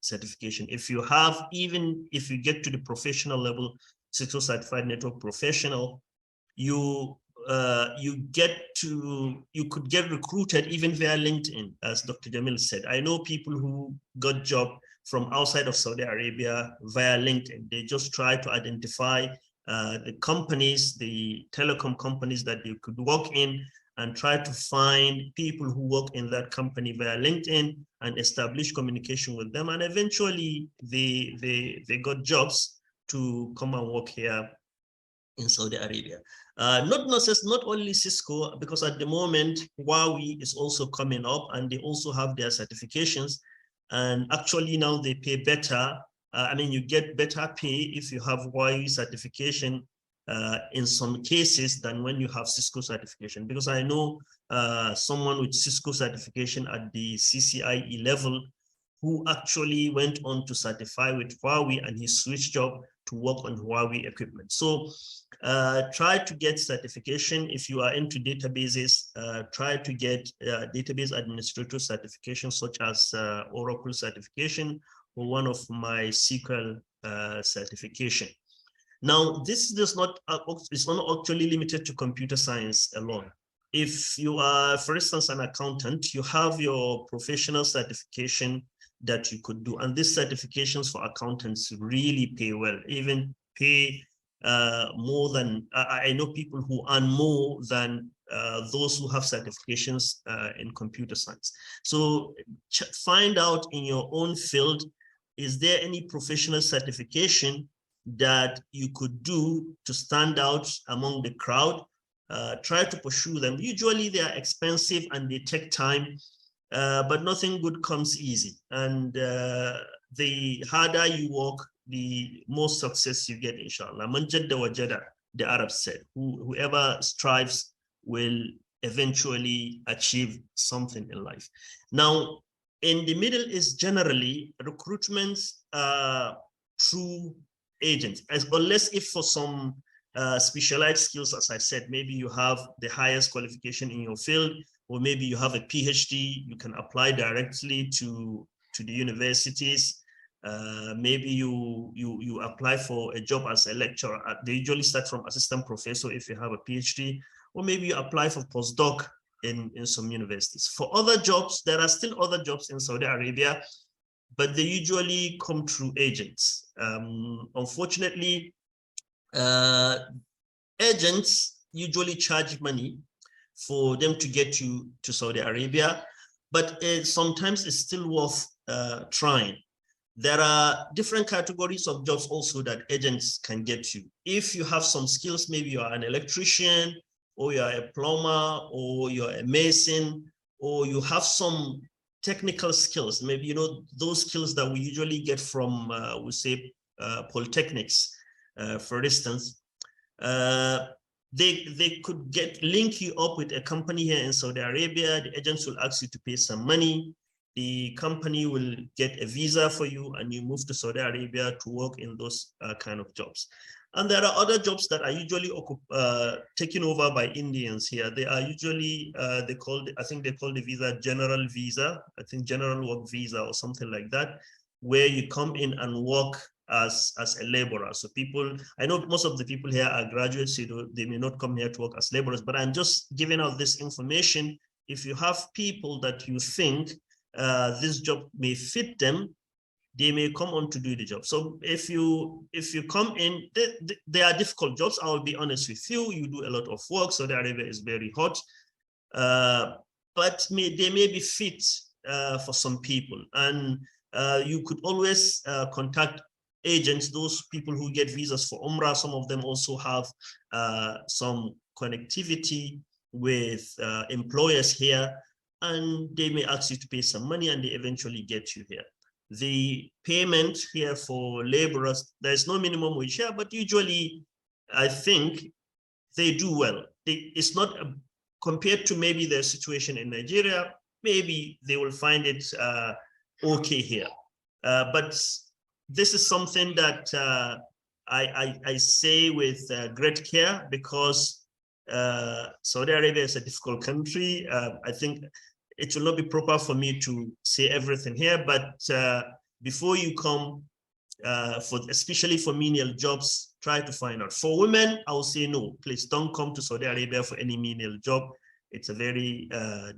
certification. If you have, even if you get to the professional level, Cisco Certified Network Professional, you could get recruited even via LinkedIn, as Dr. Jameel said. I know people who got job from outside of Saudi Arabia via LinkedIn. They just try to identify the companies, the telecom companies that you could work in, and try to find people who work in that company via LinkedIn and establish communication with them. And eventually they got jobs to come and work here in Saudi Arabia. Not only Cisco, because at the moment, Huawei is also coming up, and they also have their certifications. And actually now they pay better. You get better pay if you have Huawei certification in some cases than when you have Cisco certification. Because I know someone with Cisco certification at the CCIE level who actually went on to certify with Huawei, and he switched job to work on Huawei equipment. So try to get certification. If you are into databases, try to get database administrator certification, such as Oracle certification or one of my SQL certification. Now, this is not actually limited to computer science alone. If you are, for instance, an accountant, you have your professional certification that you could do. And these certifications for accountants really pay well, even pay more than, I know people who earn more than those who have certifications in computer science. So find out in your own field, is there any professional certification that you could do to stand out among the crowd? Try to pursue them. Usually they are expensive and they take time, but nothing good comes easy. And the harder you work, the more success you get, inshallah. Man jadda wajada, the Arabs said. Whoever strives will eventually achieve something in life. Now, in the Middle East, generally, recruitment through agents, unless if for some specialized skills, as I said, maybe you have the highest qualification in your field, or maybe you have a PhD, you can apply directly to the universities. Maybe you apply for a job as a lecturer. They usually start from assistant professor if you have a PhD, or maybe you apply for postdoc in some universities. For other jobs, there are still other jobs in Saudi Arabia, but they usually come through agents. Unfortunately, agents usually charge money for them to get you to Saudi Arabia, but sometimes it's still worth trying. There are different categories of jobs also that agents can get you. If you have some skills, maybe you are an electrician, or you're a plumber, or you're a mason, or you have some technical skills, maybe, you know, those skills that we usually get from, we say, polytechnics, for instance, they could link you up with a company here in Saudi Arabia. The agents will ask you to pay some money. The company will get a visa for you, and you move to Saudi Arabia to work in those kind of jobs. And there are other jobs that are usually taken over by Indians here. They are usually, I think they call the visa general visa, I think general work visa or something like that, where you come in and work as a laborer. So people, I know most of the people here are graduates, so they may not come here to work as laborers, but I'm just giving out this information. If you have people that you think this job may fit them, they may come on to do the job. So if you come in, they are difficult jobs. I will be honest with you. You do a lot of work. Saudi Arabia is very hot, but they may be fit for some people. And you could always contact agents, those people who get visas for Umrah. Some of them also have some connectivity with employers here, and they may ask you to pay some money, and they eventually get you here. The payment here for laborers, there's no minimum wage here, but usually I think they do well. It's not compared to maybe their situation in Nigeria, maybe they will find it okay here. But this is something that I say with great care, because Saudi Arabia is a difficult country. I think it will not be proper for me to say everything here, but before you come, especially for menial jobs, try to find out. For women, I will say no, please don't come to Saudi Arabia for any menial job. It's a very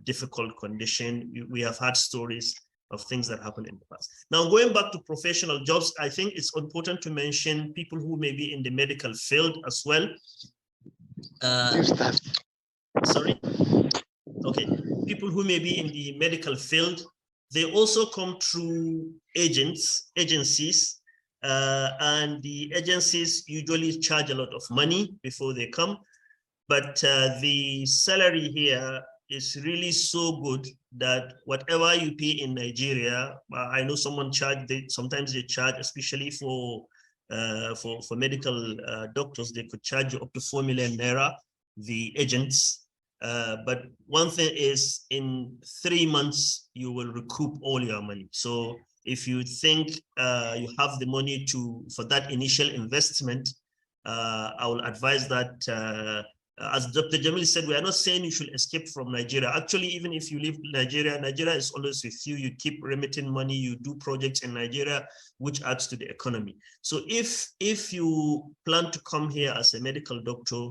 difficult condition. We have had stories of things that happened in the past. Now, going back to professional jobs, I think it's important to mention people who may be in the medical field as well. Sorry? Okay, people who may be in the medical field, they also come through agencies, and the agencies usually charge a lot of money before they come, but the salary here is really so good that whatever you pay in Nigeria, I know sometimes they charge, especially for medical doctors, they could charge you up to 4 million naira, the agents. But one thing is, in 3 months, you will recoup all your money. So if you think you have the money for that initial investment, I will advise that, as Dr. Jameel said, we are not saying you should escape from Nigeria. Actually, even if you leave Nigeria, Nigeria is always with you. You keep remitting money, you do projects in Nigeria, which adds to the economy. So if you plan to come here as a medical doctor,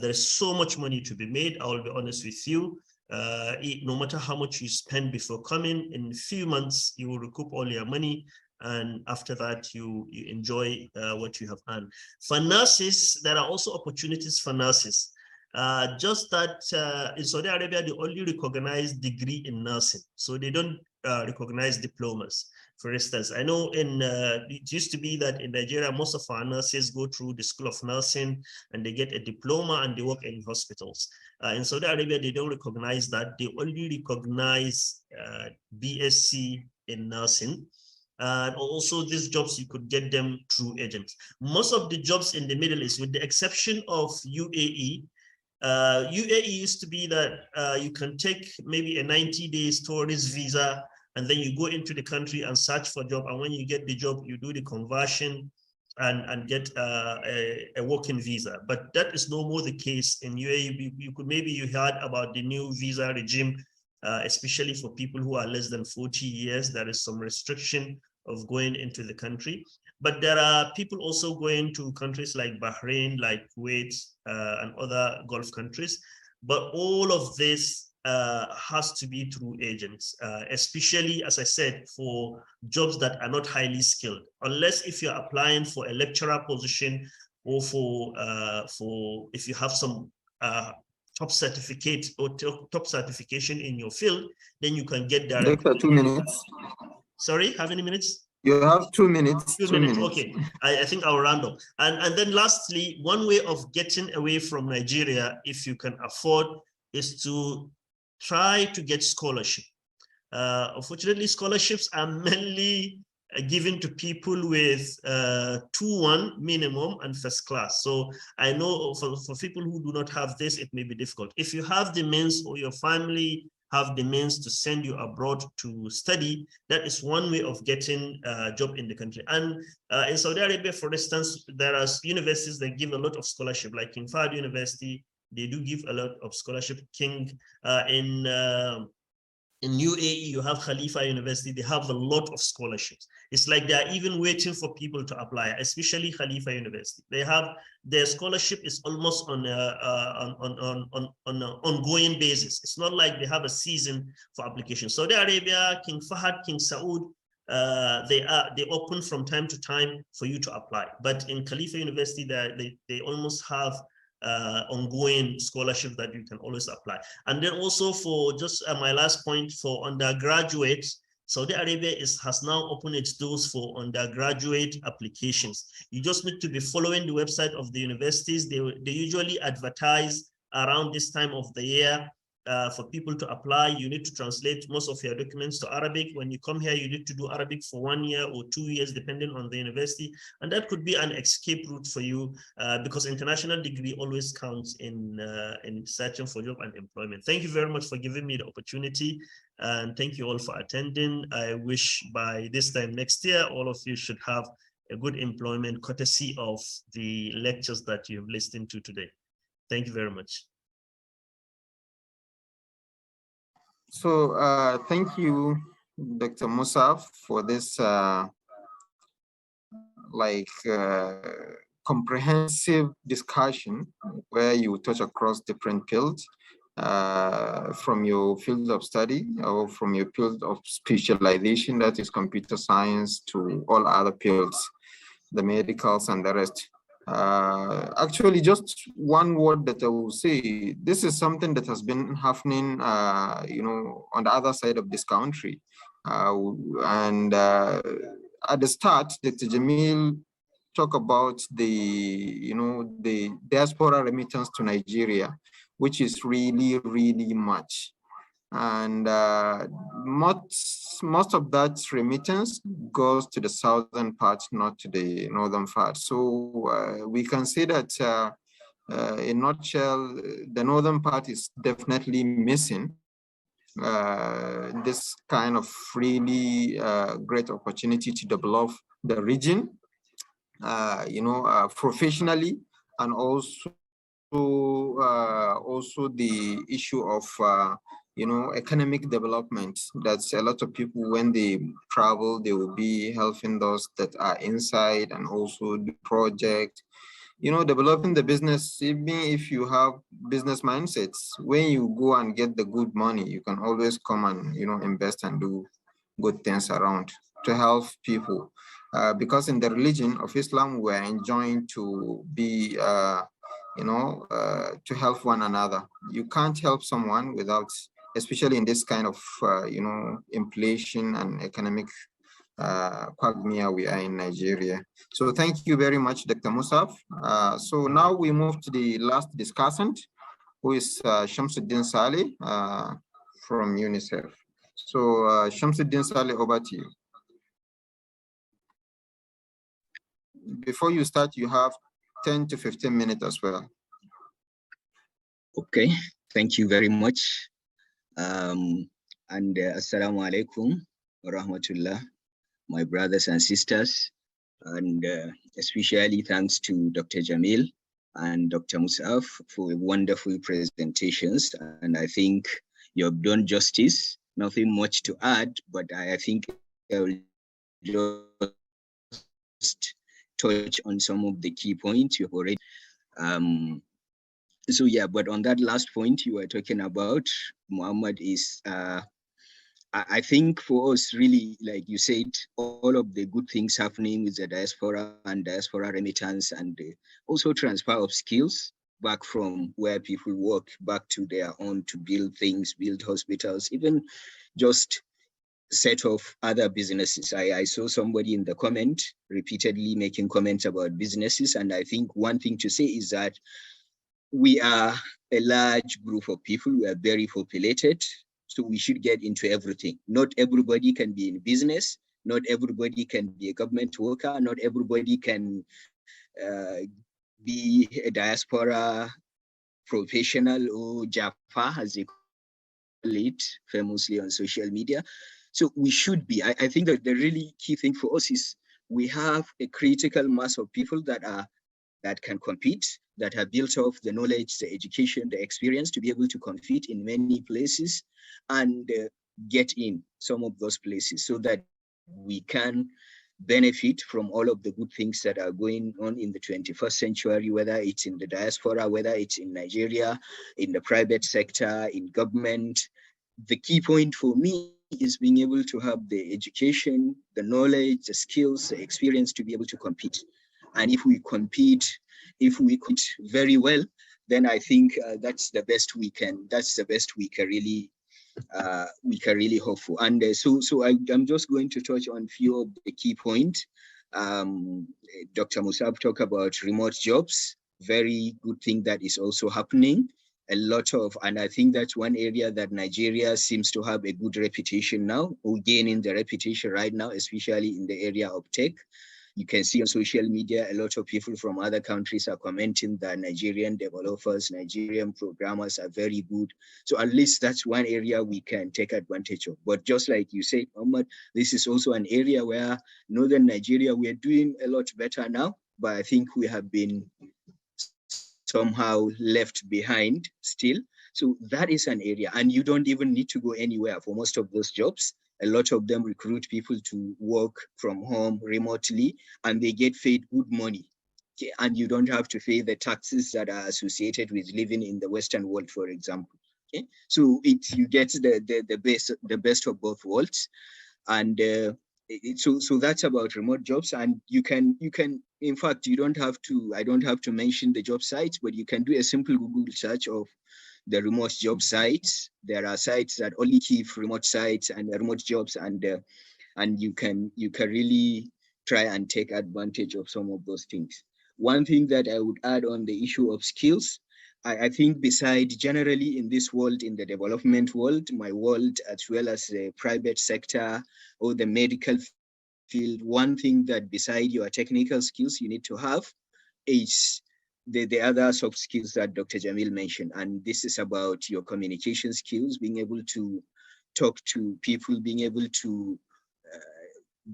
there's so much money to be made. I will be honest with you. No matter how much you spend before coming, in a few months, you will recoup all your money. And after that, you enjoy what you have earned. For nurses, there are also opportunities for nurses. Just that in Saudi Arabia, they only recognize degree in nursing. So they don't recognize diplomas. For instance, I know it used to be that in Nigeria, most of our nurses go through the School of Nursing and they get a diploma and they work in hospitals. In Saudi Arabia, they don't recognize that. They only recognize BSc in nursing. And also these jobs, you could get them through agents. Most of the jobs in the Middle East, with the exception of UAE, UAE used to be that you can take maybe a 90 days tourist visa, and then you go into the country and search for a job. And when you get the job, you do the conversion and get a working visa. But that is no more the case in UAE. You heard about the new visa regime, especially for people who are less than 40 years. There is some restriction of going into the country. But there are people also going to countries like Bahrain, like Kuwait, and other Gulf countries. But all of this has to be through agents, especially, as I said, for jobs that are not highly skilled. Unless if you're applying for a lecturer position, or for if you have some top certificate or top certification in your field, then you can get direct. Doctor, 2 minutes. Sorry, how many minutes? You have 2 minutes. 2 minutes. Okay, I think I'll round up. And then lastly, one way of getting away from Nigeria, if you can afford, is to try to get scholarship. Unfortunately, scholarships are mainly given to people with 2-1 minimum and first class. So I know for people who do not have this, it may be difficult. If you have the means, or your family have the means to send you abroad to study, that is one way of getting a job in the country. And in Saudi Arabia, for instance, there are universities that give a lot of scholarship, like in Fahd University, they do give a lot of scholarship. In UAE, you have Khalifa University, they have a lot of scholarships. It's like they're even waiting for people to apply, especially Khalifa University. They have, their scholarship is almost on an ongoing basis. It's not like they have a season for application. Saudi Arabia, King Fahd, King Saud, they open from time to time for you to apply. But in Khalifa University, they almost have ongoing scholarship that you can always apply. And then also for just my last point, for undergraduate, Saudi Arabia has now opened its doors for undergraduate applications. You just need to be following the website of the universities. They usually advertise around this time of the year for people to apply. You need to translate most of your documents to Arabic. When you come here, you need to do Arabic for 1 year or 2 years, depending on the university. And that could be an escape route for you because international degree always counts in searching for job and employment. Thank you very much for giving me the opportunity. And thank you all for attending. I wish by this time next year, all of you should have a good employment courtesy of the lectures that you've listened to today. Thank you very much. So thank you, Dr. Mus'ab, for this comprehensive discussion where you touch across different fields from your field of study or from your field of specialization, that is computer science, to all other fields, the medicals and the rest. Actually, just one word that I will say, this is something that has been happening, on the other side of this country. At the start, Dr. Jameel talked about the diaspora remittance to Nigeria, which is really, really much. And most of that remittance goes to the southern part, not to the northern part. So we can say that in a nutshell, the northern part is definitely missing this kind of really great opportunity to develop the region, professionally, and also the issue of economic development. That's a lot of people, when they travel, they will be helping those that are inside, and also the project, developing the business. Even if you have business mindsets, when you go and get the good money, you can always come and invest and do good things around to help people. Because in the religion of Islam, we're enjoined to be to help one another. You can't help someone without, especially in this kind of, inflation and economic quagmire we are in Nigeria. So thank you very much, Dr. Mus'ab. So now we move to the last discussant, who is Shamsuddeen Saleh from UNICEF. So Shamsuddeen Saleh, over to you. Before you start, you have 10 to 15 minutes as well. Okay, thank you very much. Assalamu alaikum wa rahmatullah, my brothers and sisters, and especially thanks to Dr. Jameel and Dr. Mus'ab for wonderful presentations. And I think you have done justice. Nothing much to add, but I think I will just touch on some of the key points you have already. So yeah, but on that last point you were talking about, Muhammad, is I think for us, really, like you said, all of the good things happening with the diaspora and diaspora remittance, and also transfer of skills back from where people work back to their own to build things, build hospitals, even just set of other businesses. I saw somebody in the comment repeatedly making comments about businesses, and I think one thing to say is that we are a large group of people. We are very populated, so we should get into everything. Not everybody can be in business. Not everybody can be a government worker. Not everybody can be a diaspora professional or Jaffa, as they call it famously on social media. So we should be. I think that the really key thing for us is we have a critical mass of people that can compete, that have built up the knowledge, the education, the experience to be able to compete in many places and get in some of those places so that we can benefit from all of the good things that are going on in the 21st century, whether it's in the diaspora, whether it's in Nigeria, in the private sector, in government. The key point for me is being able to have the education, the knowledge, the skills, the experience to be able to compete. And if we compete very well, then I think that's the best we can really hope for. And so I'm just going to touch on a few of the key points. Dr. Mus'ab talked about remote jobs, very good thing that is also happening. And I think that's one area that Nigeria seems to have a good reputation now, or gaining the reputation right now, especially in the area of tech. You can see on social media, a lot of people from other countries are commenting that Nigerian developers, Nigerian programmers are very good. So at least that's one area we can take advantage of. But just like you said, Muhammad, this is also an area where Northern Nigeria, we are doing a lot better now, but I think we have been somehow left behind still. So that is an area, and you don't even need to go anywhere for most of those jobs. A lot of them recruit people to work from home remotely, and they get paid good money. Okay? And you don't have to pay the taxes that are associated with living in the Western world, for example. Okay? So you get the best of both worlds. And so that's about remote jobs. And you can, in fact, I don't have to mention the job sites, but you can do a simple Google search of the remote job sites. There are sites that only keep remote sites and remote jobs, and you can really try and take advantage of some of those things. One thing that I would add on the issue of skills, I think besides generally in this world, in the development world, my world, as well as the private sector or the medical field, one thing that beside your technical skills you need to have is the other soft skills that Dr. Jameel mentioned. And this is about your communication skills, being able to talk to people, being able to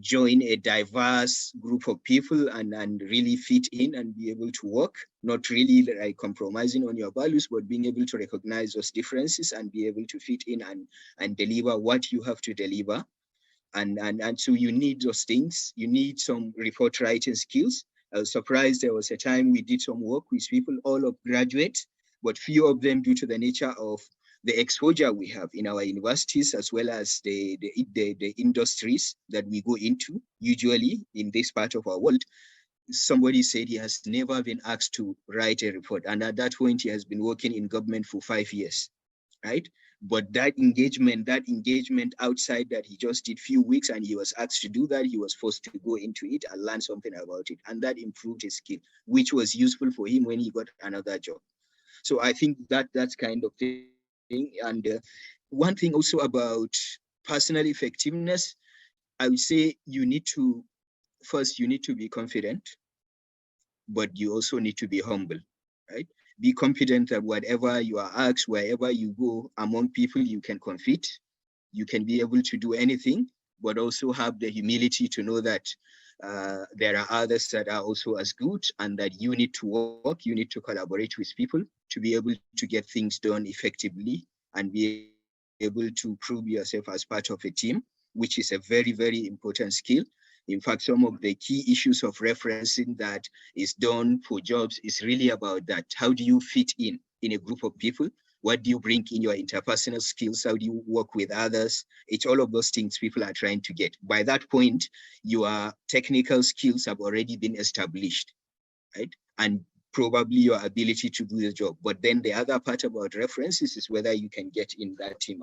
join a diverse group of people and really fit in and be able to work, not really like compromising on your values, but being able to recognize those differences and be able to fit in and deliver what you have to deliver. And so you need those things. You need some report writing skills. I was surprised there was a time we did some work with people, all of graduates, but few of them, due to the nature of the exposure we have in our universities, as well as the industries that we go into, usually in this part of our world, somebody said he has never been asked to write a report. And at that point, he has been working in government for 5 years, right? But that engagement outside that he just did few weeks and he was asked to do that, he was forced to go into it and learn something about it. And that improved his skill, which was useful for him when he got another job. So I think that's kind of thing. And one thing also about personal effectiveness, I would say first you need to be confident, but you also need to be humble, right? Be confident that whatever you are asked, wherever you go among people, you can compete, you can be able to do anything, but also have the humility to know that there are others that are also as good, and that you need to work, you need to collaborate with people to be able to get things done effectively and be able to prove yourself as part of a team, which is a very, very important skill. In fact, some of the key issues of referencing that is done for jobs is really about that. How do you fit in a group of people? What do you bring in your interpersonal skills? How do you work with others? It's all of those things people are trying to get. By that point, your technical skills have already been established, right? And probably your ability to do the job. But then the other part about references is whether you can get in that team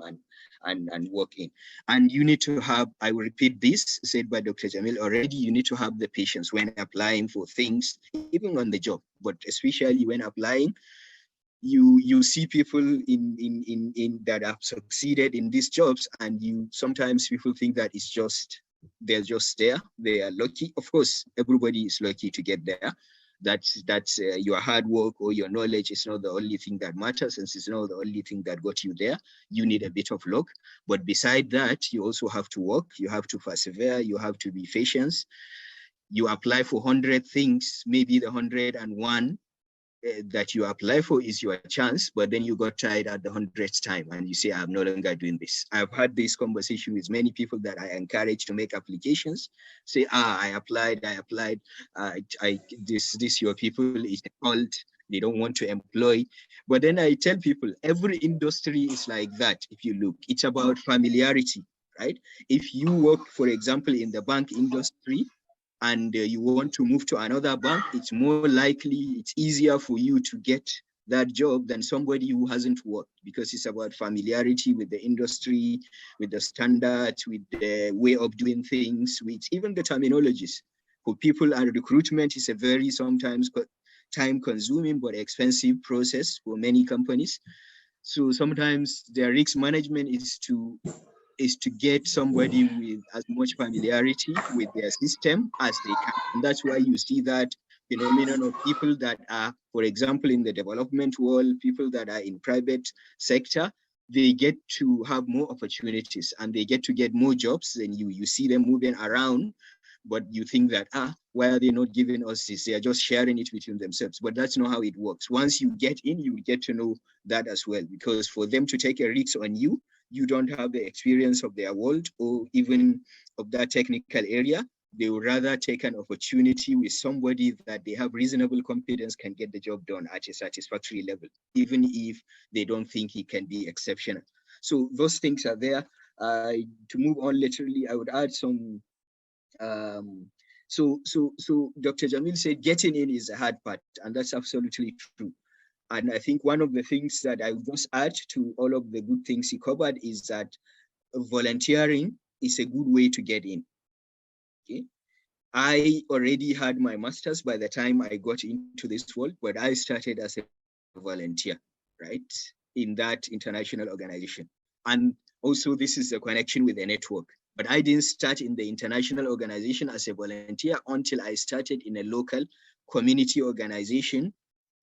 and work in. And you need to have, I will repeat this, said by Dr. Jameel already, you need to have the patience when applying for things, even on the job, but especially when applying. You see people in that have succeeded in these jobs, and sometimes people think that they're just there, they are lucky. Of course, everybody is lucky to get there. That's your hard work or your knowledge is not the only thing that matters, and it's not the only thing that got you there. You need a bit of luck, but beside that, you also have to work, you have to persevere, you have to be patient. You apply for 100 things, maybe the 101 that you apply for is your chance, but then you got tired at the 100th time and you say, I'm no longer doing this. I've had this conversation with many people that I encourage to make applications, say, I applied, this your people is called, they don't want to employ. But then I tell people, every industry is like that. If you look, it's about familiarity, right? If you work, for example, in the bank industry, and you want to move to another bank, it's more likely, it's easier for you to get that job than somebody who hasn't worked, because it's about familiarity with the industry, with the standards, with the way of doing things, with even the terminologies. For people, and recruitment is a very sometimes time-consuming but expensive process for many companies. So sometimes their risk management is to get somebody with as much familiarity with their system as they can. And that's why you see that phenomenon of people that are, for example, in the development world, people that are in private sector, they get to have more opportunities and they get to get more jobs than you. You see them moving around, but you think that, why are they not giving us this? They are just sharing it between themselves. But that's not how it works. Once you get in, you get to know that as well, because for them to take a risk on you, you don't have the experience of their world or even of that technical area. They would rather take an opportunity with somebody that they have reasonable confidence can get the job done at a satisfactory level, even if they don't think he can be exceptional. So those things are there. To move on laterally, I would add some. So Dr. Jameel said getting in is the hard part, and that's absolutely true. And I think one of the things that I would just add to all of the good things he covered is that volunteering is a good way to get in. Okay. I already had my master's by the time I got into this world, but I started as a volunteer, right, in that international organization. And also this is a connection with the network. But I didn't start in the international organization as a volunteer until I started in a local community organization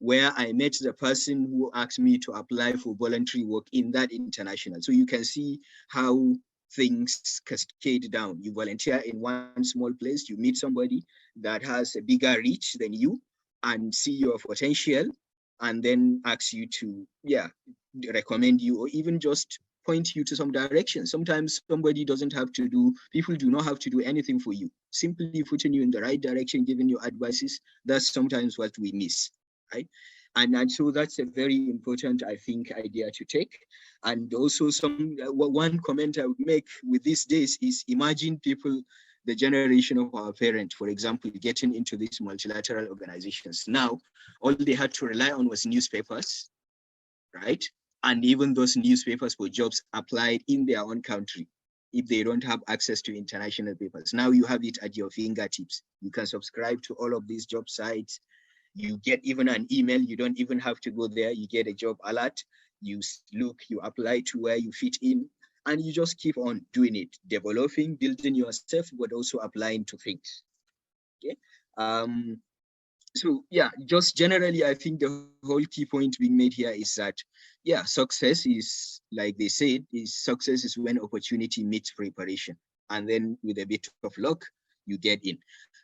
where I met the person who asked me to apply for voluntary work in that international. So you can see how things cascade down. You volunteer in one small place, you meet somebody that has a bigger reach than you and see your potential, and then ask you to, recommend you or even just point you to some direction. Sometimes somebody doesn't have to do, people do not have to do anything for you. Simply putting you in the right direction, giving you advices, that's sometimes what we miss. Right? And so that's a very important, I think, idea to take. And also one comment I would make with these days is imagine people the generation of our parents, for example, getting into these multilateral organizations. Now, all they had to rely on was newspapers, right? And even those newspapers for jobs applied in their own country if they don't have access to international papers. Now you have it at your fingertips. You can subscribe to all of these job sites. You get even an email. You don't even have to go there. You get a job alert. You look, you apply to where you fit in, and you just keep on doing it, developing, building yourself, but also applying to things. Okay. So yeah, just generally, I think the whole key point being made here is that, yeah, success is, like they said, success is when opportunity meets preparation. And then with a bit of luck, you get in.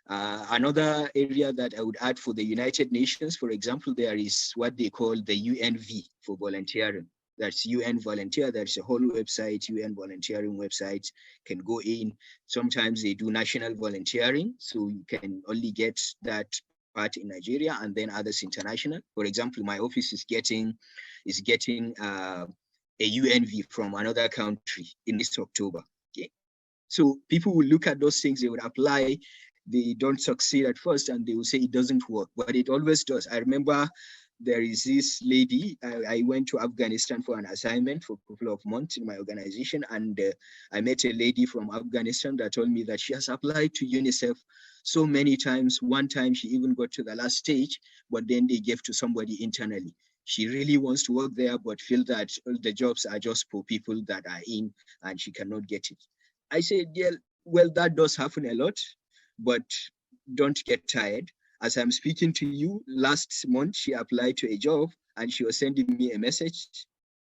Another area that I would add for the United Nations, for example, there is what they call the UNV for volunteering. That's UN volunteer. There's a whole website, UN volunteering website, can go in. Sometimes they do national volunteering, so you can only get that part in Nigeria and then others international. For example, my office is getting a UNV from another country in this October. Okay, so people will look at those things, they would apply, they don't succeed at first, and they will say it doesn't work, but it always does. I remember there is this lady, I went to Afghanistan for an assignment for a couple of months in my organization, and I met a lady from Afghanistan that told me that she has applied to UNICEF so many times. One time she even got to the last stage, but then they gave to somebody internally. She really wants to work there, but feel that the jobs are just for people that are in, and she cannot get it. I said, yeah, well, that does happen a lot, but don't get tired. As I'm speaking to you, last month, she applied to a job and she was sending me a message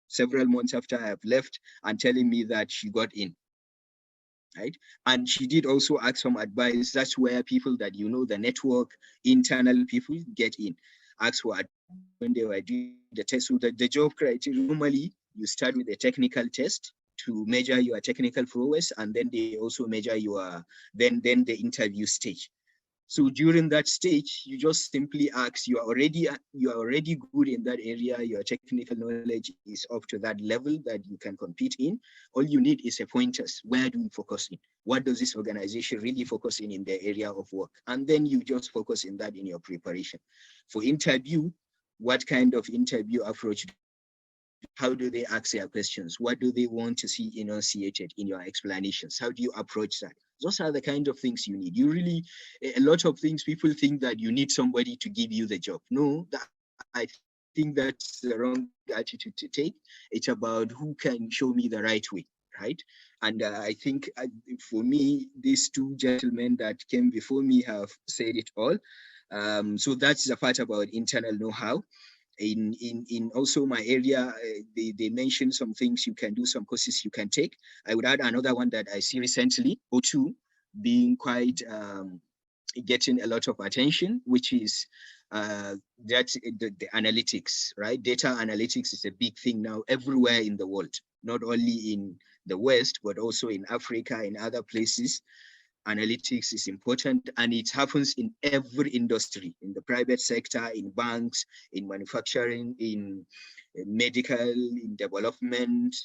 several months after I have left and telling me that she got in, right? And she did also ask some advice. That's where people that, you know, the network, internal people get in. Ask for advice when they were doing the test. So the job criteria, normally you start with a technical test to measure your technical prowess, and then they also measure your, then the interview stage. So during that stage, you just simply ask, you are already good in that area, your technical knowledge is up to that level that you can compete in. All you need is a pointers. Where do you focus in? What does this organization really focus in their area of work? And then you just focus in that in your preparation. For interview, what kind of interview approach? How do they ask their questions? What do they want to see enunciated in your explanations? How do you approach that? Those are the kind of things you need. You really, a lot of things, people think that you need somebody to give you the job. No, I think that's the wrong attitude to take. It's about who can show me the right way, right? And I think for me, these two gentlemen that came before me have said it all. So that's the part about internal know-how. In also my area, they mentioned some things you can do, some courses you can take. I would add another one that I see recently, O2, being quite getting a lot of attention, which is that the analytics, right? Data analytics is a big thing now everywhere in the world, not only in the West, but also in Africa, in other places. Analytics is important, and it happens in every industry, in the private sector, in banks, in manufacturing, in medical, in development,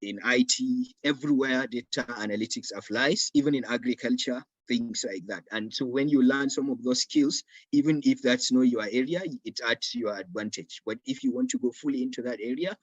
in IT, everywhere data analytics applies, even in agriculture, things like that. And so when you learn some of those skills, even if that's not your area, it adds to your advantage. But if you want to go fully into that area,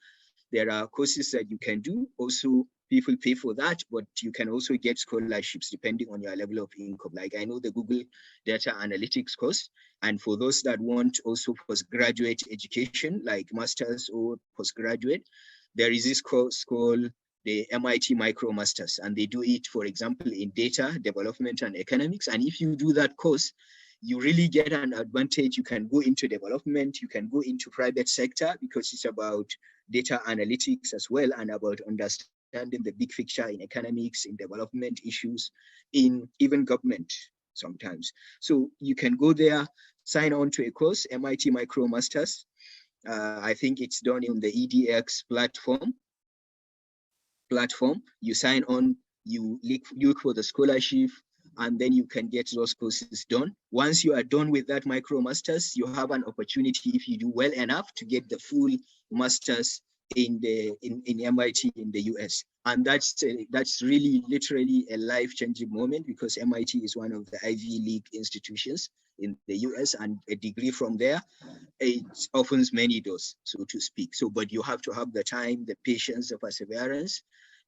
there are courses that you can do. Also, people pay for that, but you can also get scholarships depending on your level of income. Like I know the Google Data Analytics course, and for those that want also postgraduate education, like master's or postgraduate, there is this course called the MIT Micro Masters, and they do it, for example, in data development and economics. And if you do that course, you really get an advantage. You can go into development, you can go into private sector, because it's about data analytics as well, and about understanding the big picture in economics, in development issues, in even government sometimes. So you can go there, sign on to a course, MIT Micro Masters. I think it's done in the EDX platform. You sign on, you look for the scholarship, and then you can get those courses done. Once you are done with that Micro Masters, you have an opportunity, if you do well enough, to get the full Masters in MIT in the US. And that's really literally a life-changing moment, because MIT is one of the Ivy League institutions in the US, and a degree from there, it opens many doors, so to speak. So, but you have to have the time, the patience, the perseverance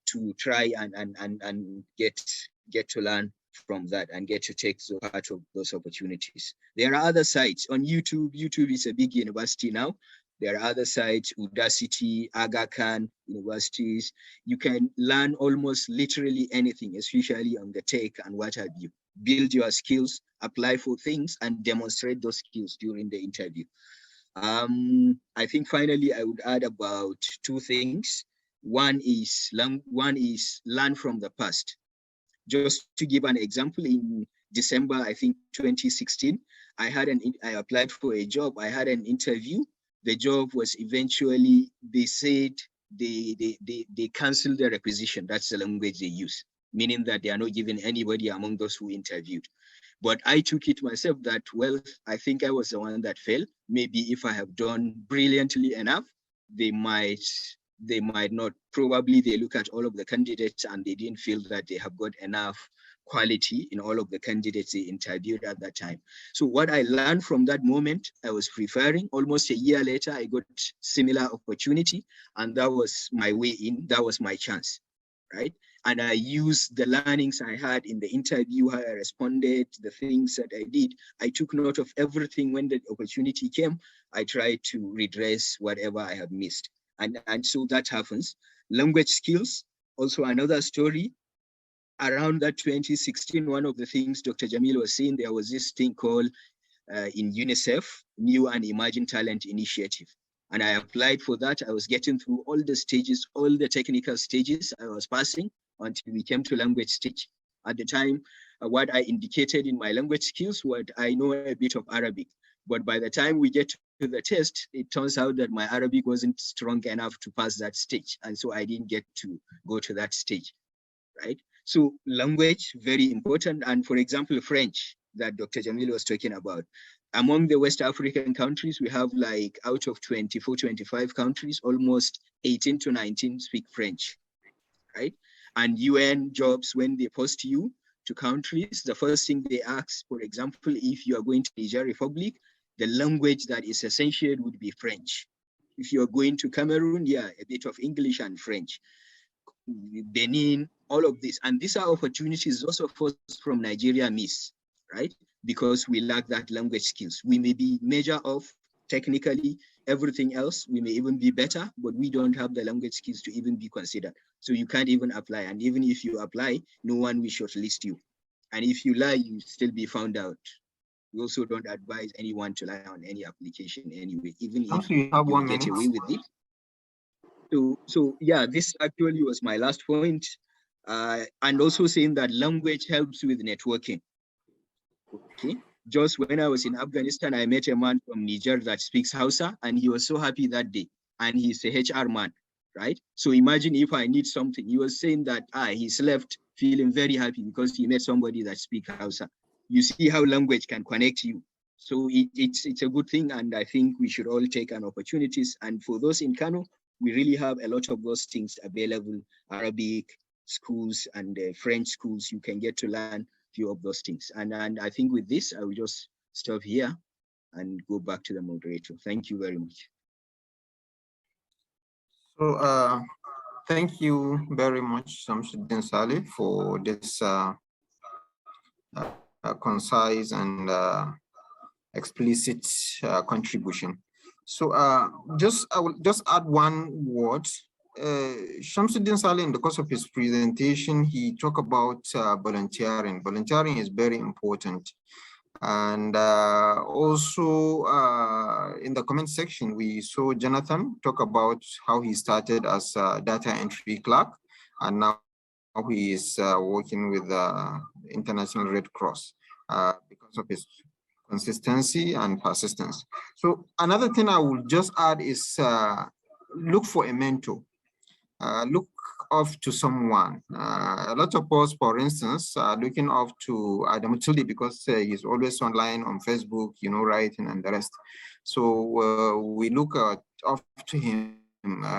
to try and get to learn from that and get to take the part of those opportunities. There are other sites on YouTube. YouTube is a big university now. There are other sites, Udacity, Aga Khan universities. You can learn almost literally anything, especially on the tech and what have you. Build your skills, apply for things, and demonstrate those skills during the interview. I think finally I would add about two things. One is learn from the past. Just to give an example, in December, I think 2016, I applied for a job. I had an interview. The job was eventually, they said they canceled the requisition. That's the language they use, meaning that they are not giving anybody among those who interviewed. But I took it myself that, well, I think I was the one that failed. Maybe if I have done brilliantly enough, they might not. Probably they look at all of the candidates and they didn't feel that they have got enough quality in all of the candidates they interviewed at that time. So what I learned from that moment, I was preparing. Almost a year later, I got similar opportunity, and that was my way in. That was my chance, right? And I used the learnings I had in the interview, how I responded, the things that I did. I took note of everything. When the opportunity came, I tried to redress whatever I have missed. And so that happens. Language skills, also another story. Around that 2016, one of the things Dr. Jameel was saying, there was this thing called in UNICEF, New and Emerging Talent Initiative. And I applied for that. I was getting through all the stages, all the technical stages I was passing until we came to language stage. At the time, what I indicated in my language skills was I know a bit of Arabic. But by the time we get to the test, it turns out that my Arabic wasn't strong enough to pass that stage. And so I didn't get to go to that stage, right? So language, very important. And for example, French that Dr. Jameel was talking about. Among the West African countries, we have like out of 24, 25 countries, almost 18 to 19 speak French, right? And UN jobs, when they post you to countries, the first thing they ask, for example, if you are going to Niger Republic, the language that is essential would be French. If you are going to Cameroon, yeah, a bit of English and French. Benin, all of this. And these are opportunities also for us from Nigeria miss, right? Because we lack that language skills. We may be measure of technically everything else. We may even be better, but we don't have the language skills to even be considered. So you can't even apply. And even if you apply, no one will shortlist you. And if you lie, you still be found out. We also don't advise anyone to lie on any application anyway, even if you have 1 minute. Get away with it. So yeah, this actually was my last point. And also saying that language helps with networking. Okay. Just when I was in Afghanistan, I met a man from Niger that speaks Hausa, and he was so happy that day. And he's a HR man, right? So imagine if I need something. He was saying that he's left feeling very happy because he met somebody that speaks Hausa. You see how language can connect you. So it's a good thing, and I think we should all take an opportunities. And for those in Kano, we really have a lot of those things available, Arabic schools and French schools. You can get to learn a few of those things. And I think with this, I will just stop here and go back to the moderator. Thank you very much. So thank you very much, Shamsuddeen Saleh, for this concise and explicit contribution. So I will just add one word. Shamsuddin Saleh, in the course of his presentation, he talked about volunteering. Volunteering is very important. And also in the comment section, we saw Jonathan talk about how he started as a data entry clerk, and now he is working with the International Red Cross because of his consistency and persistence. So another thing I will just add is look for a mentor. Look off to someone. A lot of us, for instance, are looking off to Adam Tulli because he's always online on Facebook, writing and the rest. So we look off to him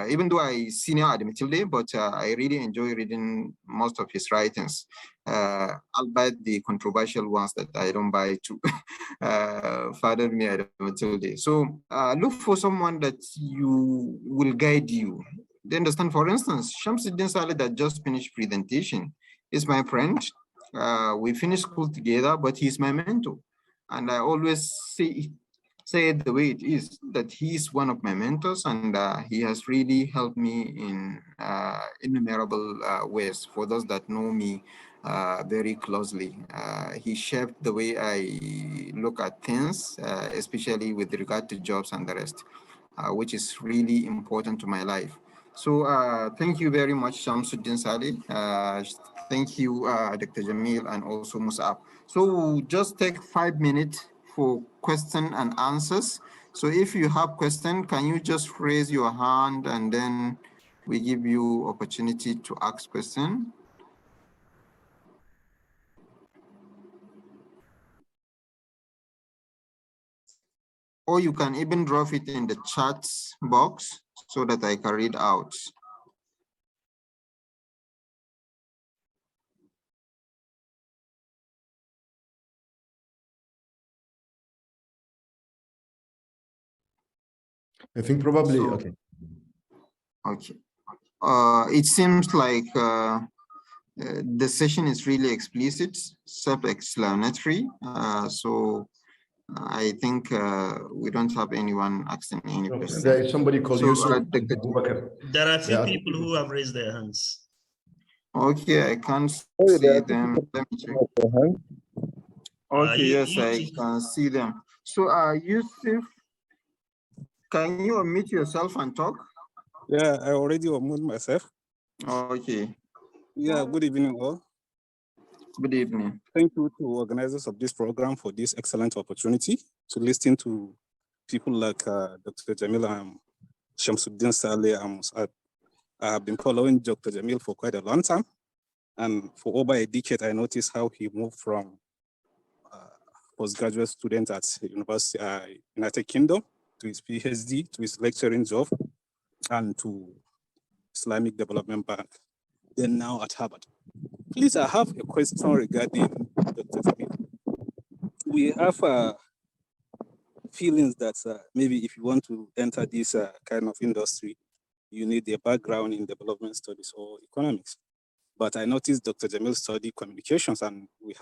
even though I senior at Matilde, but I really enjoy reading most of his writings. Albeit the controversial ones that I don't buy to father me at Matilde. So look for someone that you will guide you. They understand, for instance, Shamsuddeen Saleh that just finished presentation is my friend. We finished school together, but he's my mentor. And I always say it the way it is, that he is one of my mentors, and he has really helped me in innumerable ways. For those that know me very closely, he shaped the way I look at things, especially with regard to jobs and the rest, which is really important to my life. So thank you very much, Shamsuddin Saleh. Thank you, Dr. Jameel, and also Mus'ab. So just take 5 minutes for question and answers. So if you have question, can you just raise your hand and then we give you opportunity to ask question. Or you can even drop it in the chat box so that I can read out. I think probably, okay. Okay. It seems like the session is really explicit, self-explanatory. So I think we don't have anyone asking any question. There is somebody called Yusuf. There are a few people who have raised their hands. Okay, I can't see them. Let me check. Okay, yes, I can see them. So, Yusuf, can you unmute yourself and talk? Yeah, I already unmuted myself. Okay. Yeah, good evening all. Good evening. Thank you to organizers of this program for this excellent opportunity to listen to people like Dr. Jameel and Shamsuddeen Saleh and Mus'ab. I have been following Dr. Jameel for quite a long time. And for over a decade, I noticed how he moved from postgraduate student at University United Kingdom to his PhD, to his lecturing job, and to Islamic Development Bank, then now at Harvard. Please, I have a question regarding Dr. Jameel. We have feelings that maybe if you want to enter this kind of industry, you need a background in development studies or economics. But I noticed Dr. Jameel studied communications, and we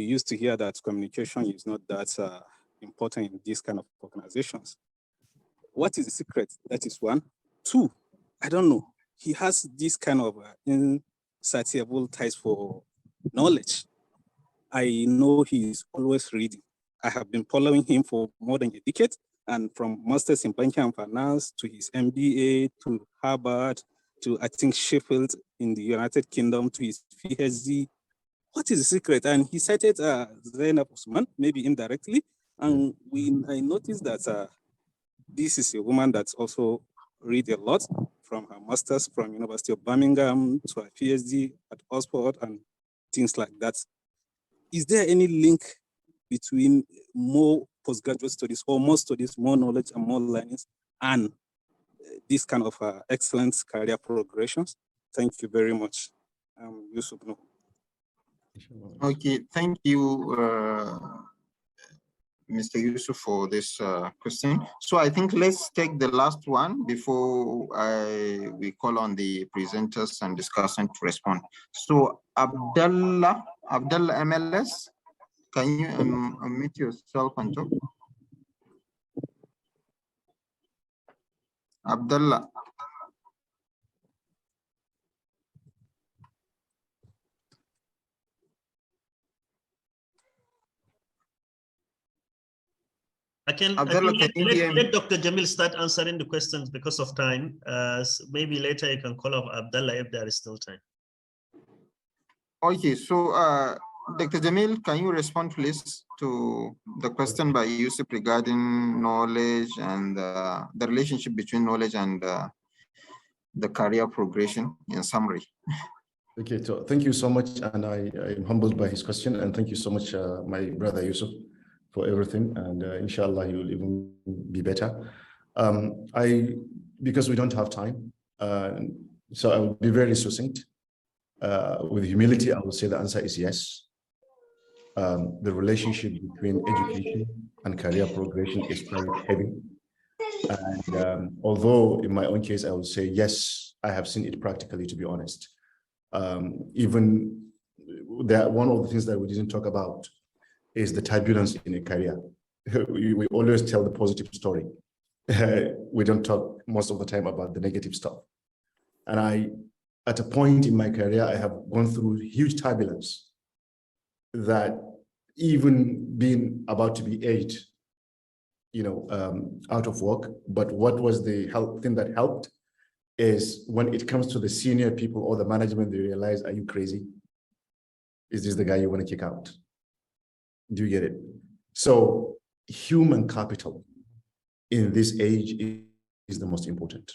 used to hear that communication is not that important in these kind of organizations. What is the secret? That is one. Two, I don't know. He has this kind of insatiable taste for knowledge. I know he's always reading. I have been following him for more than a decade, and from Masters in Banking and Finance to his MBA to Harvard to I think Sheffield in the United Kingdom to his PhD. What is the secret? And he cited Zainab Usman, maybe indirectly, and I noticed that this is a woman that's also read a lot, from her master's from University of Birmingham to her PhD at Oxford and things like that. Is there any link between more postgraduate studies or more studies, more knowledge and more learnings and this kind of excellent career progressions? Thank you very much. Yusuf. Okay, thank you, Mr. Yusuf, for this question. So I think let's take the last one before we call on the presenters and discussants to respond. So Abdullah MLS, can you unmute yourself and talk? Abdullah. Let Dr. Jameel start answering the questions because of time. So maybe later you can call up Abdullah if there is still time. Okay, so Dr. Jameel, can you respond please to the question by Yusuf regarding knowledge and the relationship between knowledge and the career progression in summary? Okay, so thank you so much, and I am humbled by his question, and thank you so much, my brother Yusuf, for everything, and inshallah he will even be better. Because we don't have time, so I will be very succinct. With humility, I will say the answer is yes. The relationship between education and career progression is quite heavy. And although in my own case, I would say, yes, I have seen it practically, to be honest. Even that one of the things that we didn't talk about is the turbulence in a career. We always tell the positive story. We don't talk most of the time about the negative stuff. And at a point in my career, I have gone through huge turbulence that even being about to be aged, out of work. But what was the thing that helped is when it comes to the senior people or the management, they realize, are you crazy? Is this the guy you want to kick out? Do you get it? So human capital in this age is the most important.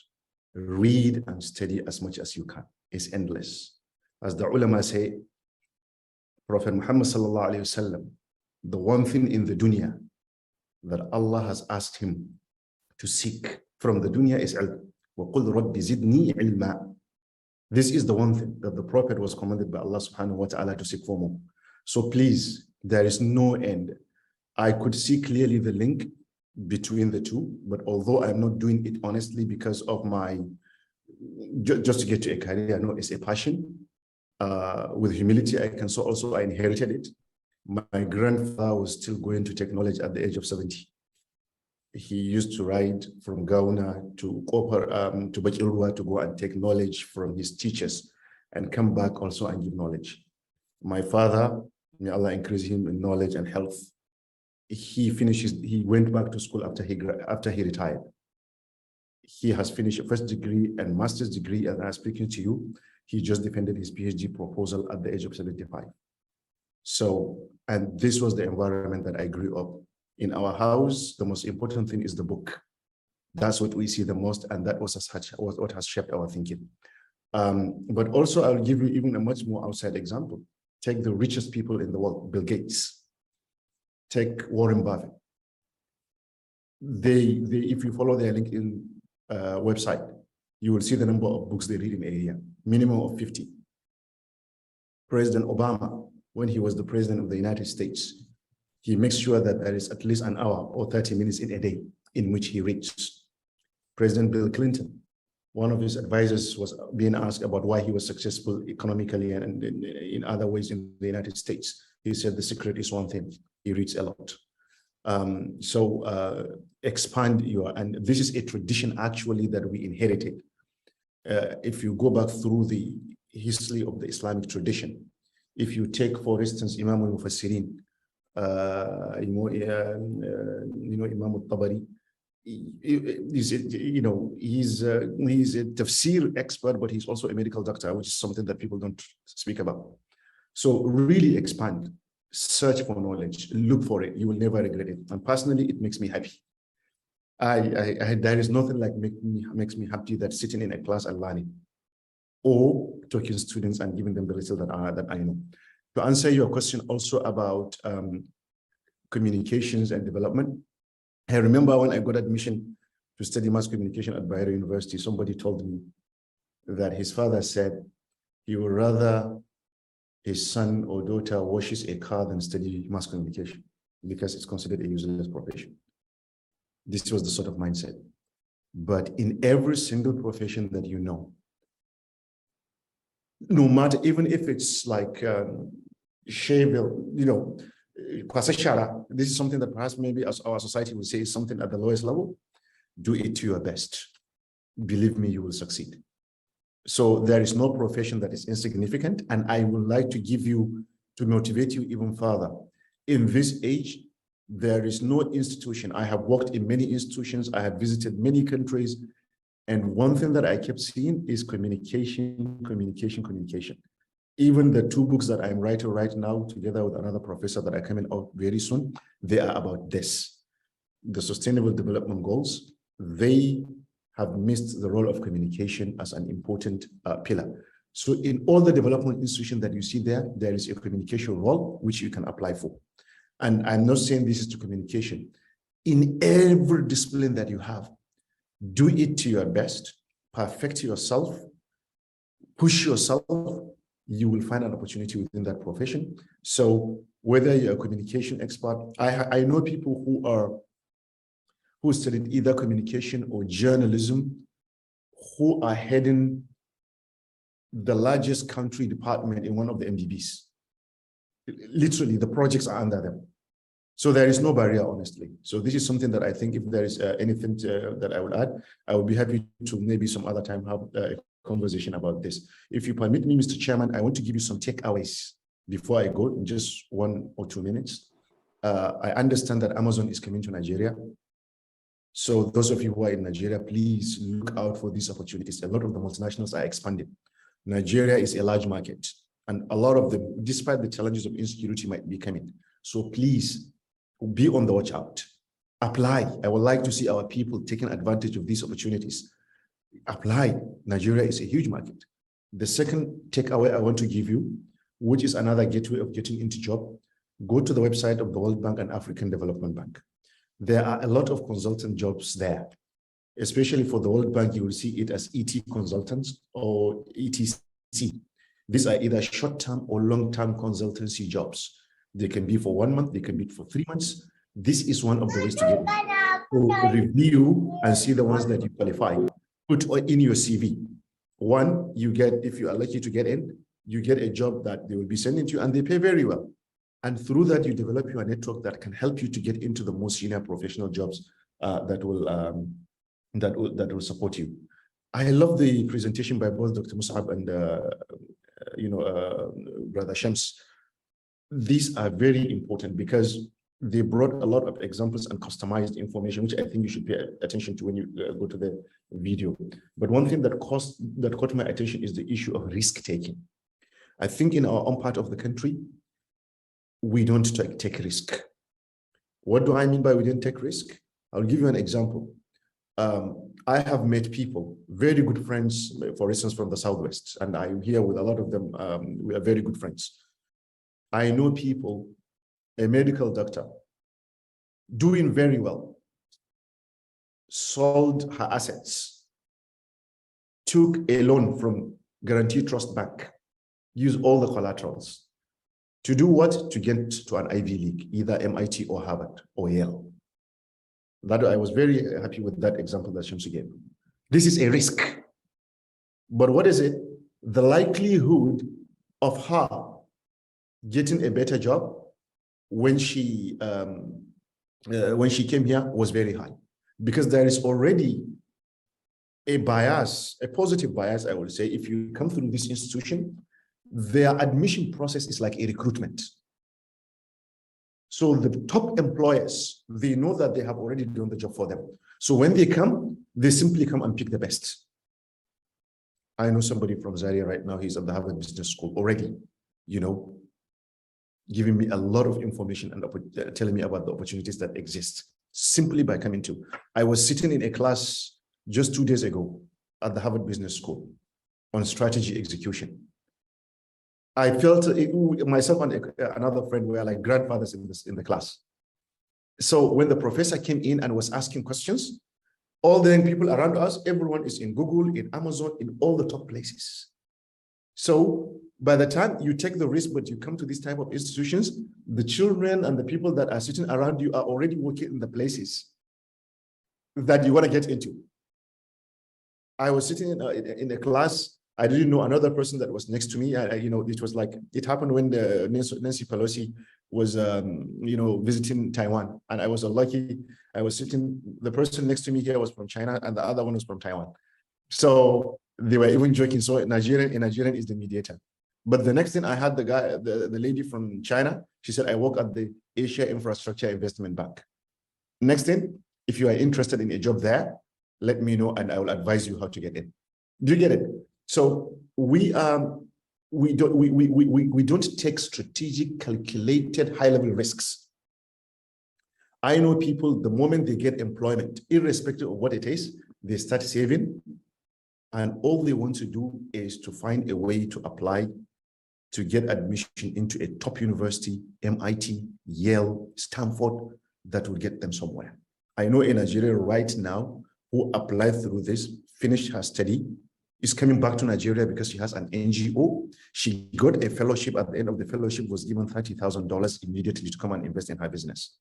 Read and study as much as you can. It's endless. As the ulama say, Prophet Muhammad sallallahu alaihi wasallam, the one thing in the dunya that Allah has asked him to seek from the dunya is ilm. وَقُلْ رَبِّ زِدْنِي عِلْمًا. This is the one thing that the Prophet was commanded by Allah subhanahu wa ta'ala to seek for more. So please, there is no end. I could see clearly the link between the two, but although I'm not doing it honestly because of my, just to get to a career, no, it's a passion. With humility, I can say also I inherited it. My grandfather was still going to technology at the age of 70. He used to ride from Gauna to Bakirua to go and take knowledge from his teachers and come back also and give knowledge. My father, may Allah increase him in knowledge and health, he went back to school after he retired. He has finished a first degree and master's degree, and I'm speaking to you, he just defended his PhD proposal at the age of 75. So, and this was the environment that I grew up. In our house, the most important thing is the book. That's what we see the most, and that was what has shaped our thinking. But also, I'll give you even a much more outside example. Take the richest people in the world, Bill Gates. Take Warren Buffett. If you follow their LinkedIn website, you will see the number of books they read in a year, minimum of 50. President Obama, when he was the president of the United States, he makes sure that there is at least an hour or 30 minutes in a day in which he reads. President Bill Clinton, one of his advisors was being asked about why he was successful economically and in other ways in the United States. He said the secret is one thing, he reads a lot. Expand and this is a tradition actually that we inherited. If you go back through the history of the Islamic tradition, if you take, for instance, Imam al-Mufassirin, Imam al-Tabari, he's a tafsir expert, but he's also a medical doctor, which is something that people don't speak about. So really expand, search for knowledge, look for it. You will never regret it. And personally, it makes me happy. There is nothing like makes me happy that sitting in a class and learning, or talking to students and giving them the little that I know. To answer your question also about communications and development, I remember when I got admission to study mass communication at Bayero University, somebody told me that his father said he would rather his son or daughter washes a car than study mass communication because it's considered a useless profession. This was the sort of mindset. But in every single profession that you know, no matter, even if it's like Shavel, this is something that perhaps maybe as our society will say is something at the lowest level. Do it to your best. Believe me, you will succeed. So there is no profession that is insignificant. And I would like to motivate you even further. In this age, there is no institution. I have worked in many institutions. I have visited many countries. And one thing that I kept seeing is communication. Even the two books that I'm writing right now, together with another professor that are coming out very soon, they are about this. The Sustainable Development Goals, they have missed the role of communication as an important pillar. So in all the development institutions that you see there, there is a communication role which you can apply for. And I'm not saying this is to communication. In every discipline that you have, Do it to your best, perfect yourself, push yourself, you will find an opportunity within that profession. So whether you're a communication expert, I know people who studied either communication or journalism, who are heading the largest country department in one of the MDBs. Literally, the projects are under them. So there is no barrier, honestly. So this is something that I think if there is anything that I would add, I would be happy to maybe some other time have a conversation about this. If you permit me, Mr. Chairman, I want to give you some takeaways before I go in just 1 or 2 minutes. I understand that Amazon is coming to Nigeria. So those of you who are in Nigeria, please look out for these opportunities. A lot of the multinationals are expanding. Nigeria is a large market, and a lot of them, despite the challenges of insecurity, might be coming. So please be on the watch out. Apply. I would like to see our people taking advantage of these opportunities. Apply. Nigeria is a huge market. The second takeaway I want to give you, which is another gateway of getting into job, go to the website of the World Bank and African Development Bank. There are a lot of consultant jobs there, especially for the World Bank. You will see it as ET consultants or ETC. These are either short-term or long-term consultancy jobs. They can be for 1 month, they can be for 3 months. This is one of the ways to get it. So review and see the ones that you qualify. Put in your CV. One, you get, if you are lucky to get in, you get a job that they will be sending to you and they pay very well. And through that, you develop your network that can help you to get into the most senior professional jobs that will support you. I love the presentation by both Dr. Mus'ab and Brother Shams. These are very important because they brought a lot of examples and customized information, which I think you should pay attention to when you go to the video. But one thing that caught my attention is the issue of risk taking. I think in our own part of the country, we don't take risk. What do I mean by we didn't take risk? I'll give you an example. I have met people, very good friends, for instance, from the Southwest, and I'm here with a lot of them. We are very good friends. I know people, a medical doctor, doing very well, sold her assets, took a loan from Guarantee Trust Bank, used all the collaterals. To do what? To get to an Ivy League, either MIT or Harvard or Yale. That I was very happy with that example that Shamsu gave. This is a risk. But what is it? The likelihood of her getting a better job when she came here was very high, because there is already a bias, a positive bias, I would say. If you come through this institution, their admission process is like a recruitment. So the top employers, they know that they have already done the job for them. So when they come, they simply come and pick the best. I know somebody from Zaria right now, he's at the Harvard Business School already, giving me a lot of information and telling me about the opportunities that exist simply by coming to. I was sitting in a class just 2 days ago at the Harvard Business School on strategy execution. I felt myself and another friend were like grandfathers in the class. So when the professor came in and was asking questions, all the young people around us, everyone is in Google, in Amazon, in all the top places. So by the time you take the risk, but you come to these type of institutions, the children and the people that are sitting around you are already working in the places that you want to get into. I was sitting in a class. I didn't know another person that was next to me. It was like, it happened when Nancy Pelosi was, visiting Taiwan. And I was lucky. I was sitting, the person next to me here was from China and the other one was from Taiwan. So they were even joking. So Nigerian is the mediator. But the next thing I had the lady from China, she said, I work at the Asia Infrastructure Investment Bank. Next thing, if you are interested in a job there, let me know and I will advise you how to get in. Do you get it? So we don't take strategic, calculated, high-level risks. I know people, the moment they get employment, irrespective of what it is, they start saving, and all they want to do is to find a way to apply to get admission into a top university, MIT, Yale, Stanford, that will get them somewhere. I know in Nigeria right now, who applied through this, finished her study, is coming back to Nigeria because she has an NGO. She got a fellowship. At the end of the fellowship, was given $30,000 immediately to come and invest in her business.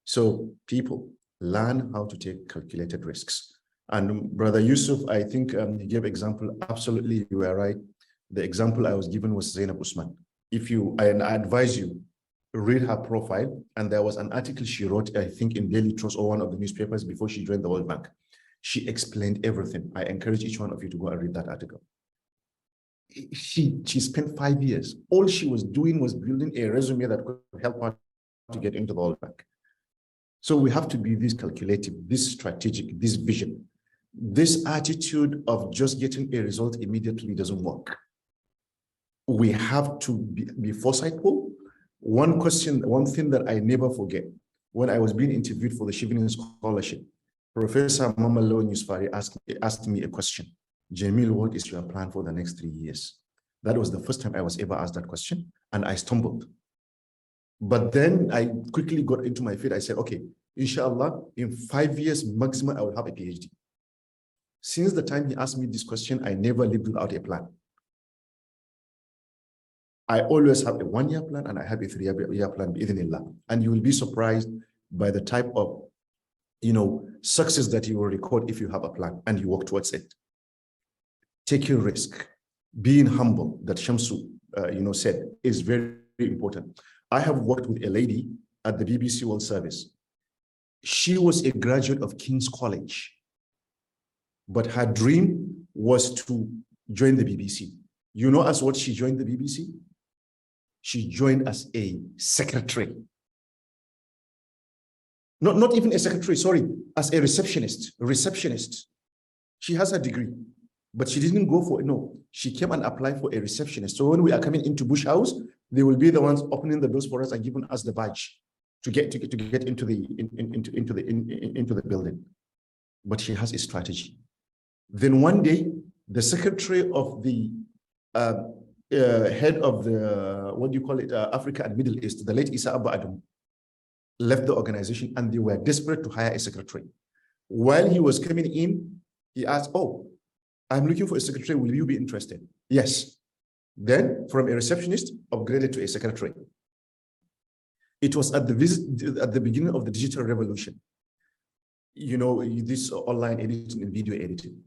So people, learn how to take calculated risks. And Brother Yusuf, I think you gave example. Absolutely, you were right. The example I was given was Zainab Usman. I advise you, read her profile. And there was an article she wrote, I think in Daily Trust or one of the newspapers before she joined the World Bank. She explained everything. I encourage each one of you to go and read that article. She spent 5 years. All she was doing was building a resume that could help her to get into the World Bank. So we have to be this calculative, this strategic, this vision. This attitude of just getting a result immediately doesn't work. We have to be foresightful. One thing that I never forget, when I was being interviewed for the Chevening Scholarship, Professor Mamalo Yusufari asked me a question. Jameel, what is your plan for the next 3 years? That was the first time I was ever asked that question, and I stumbled. But then I quickly got into my feet. I said, okay, inshallah, in 5 years maximum, I will have a PhD. Since the time he asked me this question, I never lived without a plan. I always have a 1 year plan and I have a 3 year plan, bi'idhnillah. And you will be surprised by the type of, success that you will record if you have a plan and you work towards it. Taking risk, being humble, that Shamsu, said, is very, very important. I have worked with a lady at the BBC World Service. She was a graduate of King's College, but her dream was to join the BBC. You know as what she joined the BBC? She joined as a secretary. Not even a secretary, sorry, as a receptionist. She has a degree, but she didn't go for it. No, she came and applied for a receptionist. So when we are coming into Bush House, they will be the ones opening the doors for us and giving us the badge to get into the building. But she has a strategy. Then one day, the secretary of the head of the Africa and Middle East, the late Isah Adam, left the organization and they were desperate to hire a secretary. While he was coming in, he asked, oh, I'm looking for a secretary. Will you be interested? Yes. Then from a receptionist, upgraded to a secretary. It was at the beginning of the digital revolution. This online editing and video editing.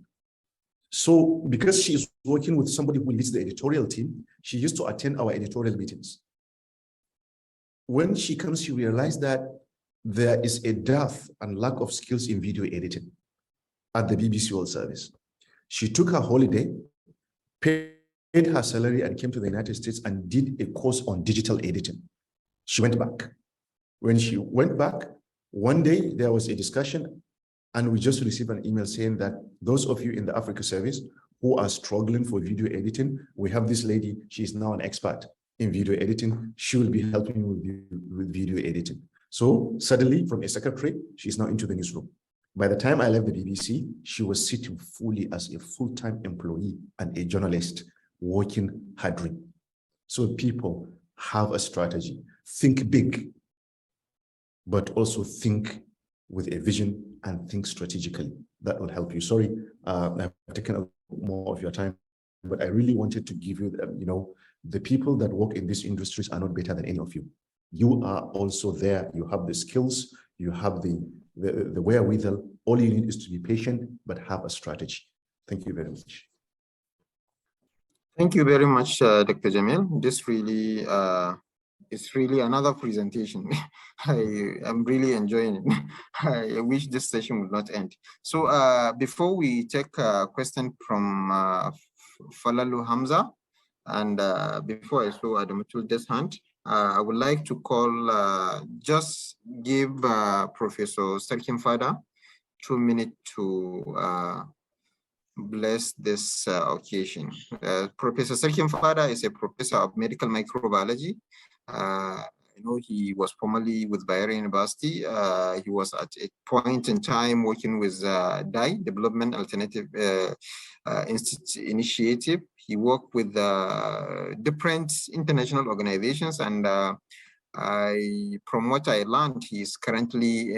So because she is working with somebody who leads the editorial team, she used to attend our editorial meetings. When she comes, she realized that there is a dearth and lack of skills in video editing at the BBC World Service. She took her holiday, paid her salary, and came to the United States and did a course on digital editing. She went back. When she went back, one day there was a discussion, and we just received an email saying that those of you in the Africa service who are struggling for video editing, we have this lady, she is now an expert in video editing. She will be helping you with video editing. So suddenly, from a secretary, she's now into the newsroom. By the time I left the BBC, she was sitting fully as a full-time employee and a journalist, working her dream. So people, have a strategy. Think big, but also think with a vision and think strategically. That will help you. Sorry, I've taken more of your time, but I really wanted to give you, the people that work in these industries are not better than any of you. You are also there. You have the skills, you have the wherewithal. All you need is to be patient, but have a strategy. Thank you very much. Thank you very much, Dr. Jameel. This really is really another presentation. I'm really enjoying it. I wish this session would not end. So before we take a question from Falalu Hamza, and before I saw Adamatul's hand, I would like to call, just give Professor Sarkin Fada 2 minutes to bless this occasion. Professor Sarkin Fada is a professor of medical microbiology. He was formerly with Bayero University. He was at a point in time working with DAI, Development Alternative Institute Initiative. He worked with different international organizations, and from what I learned, he is currently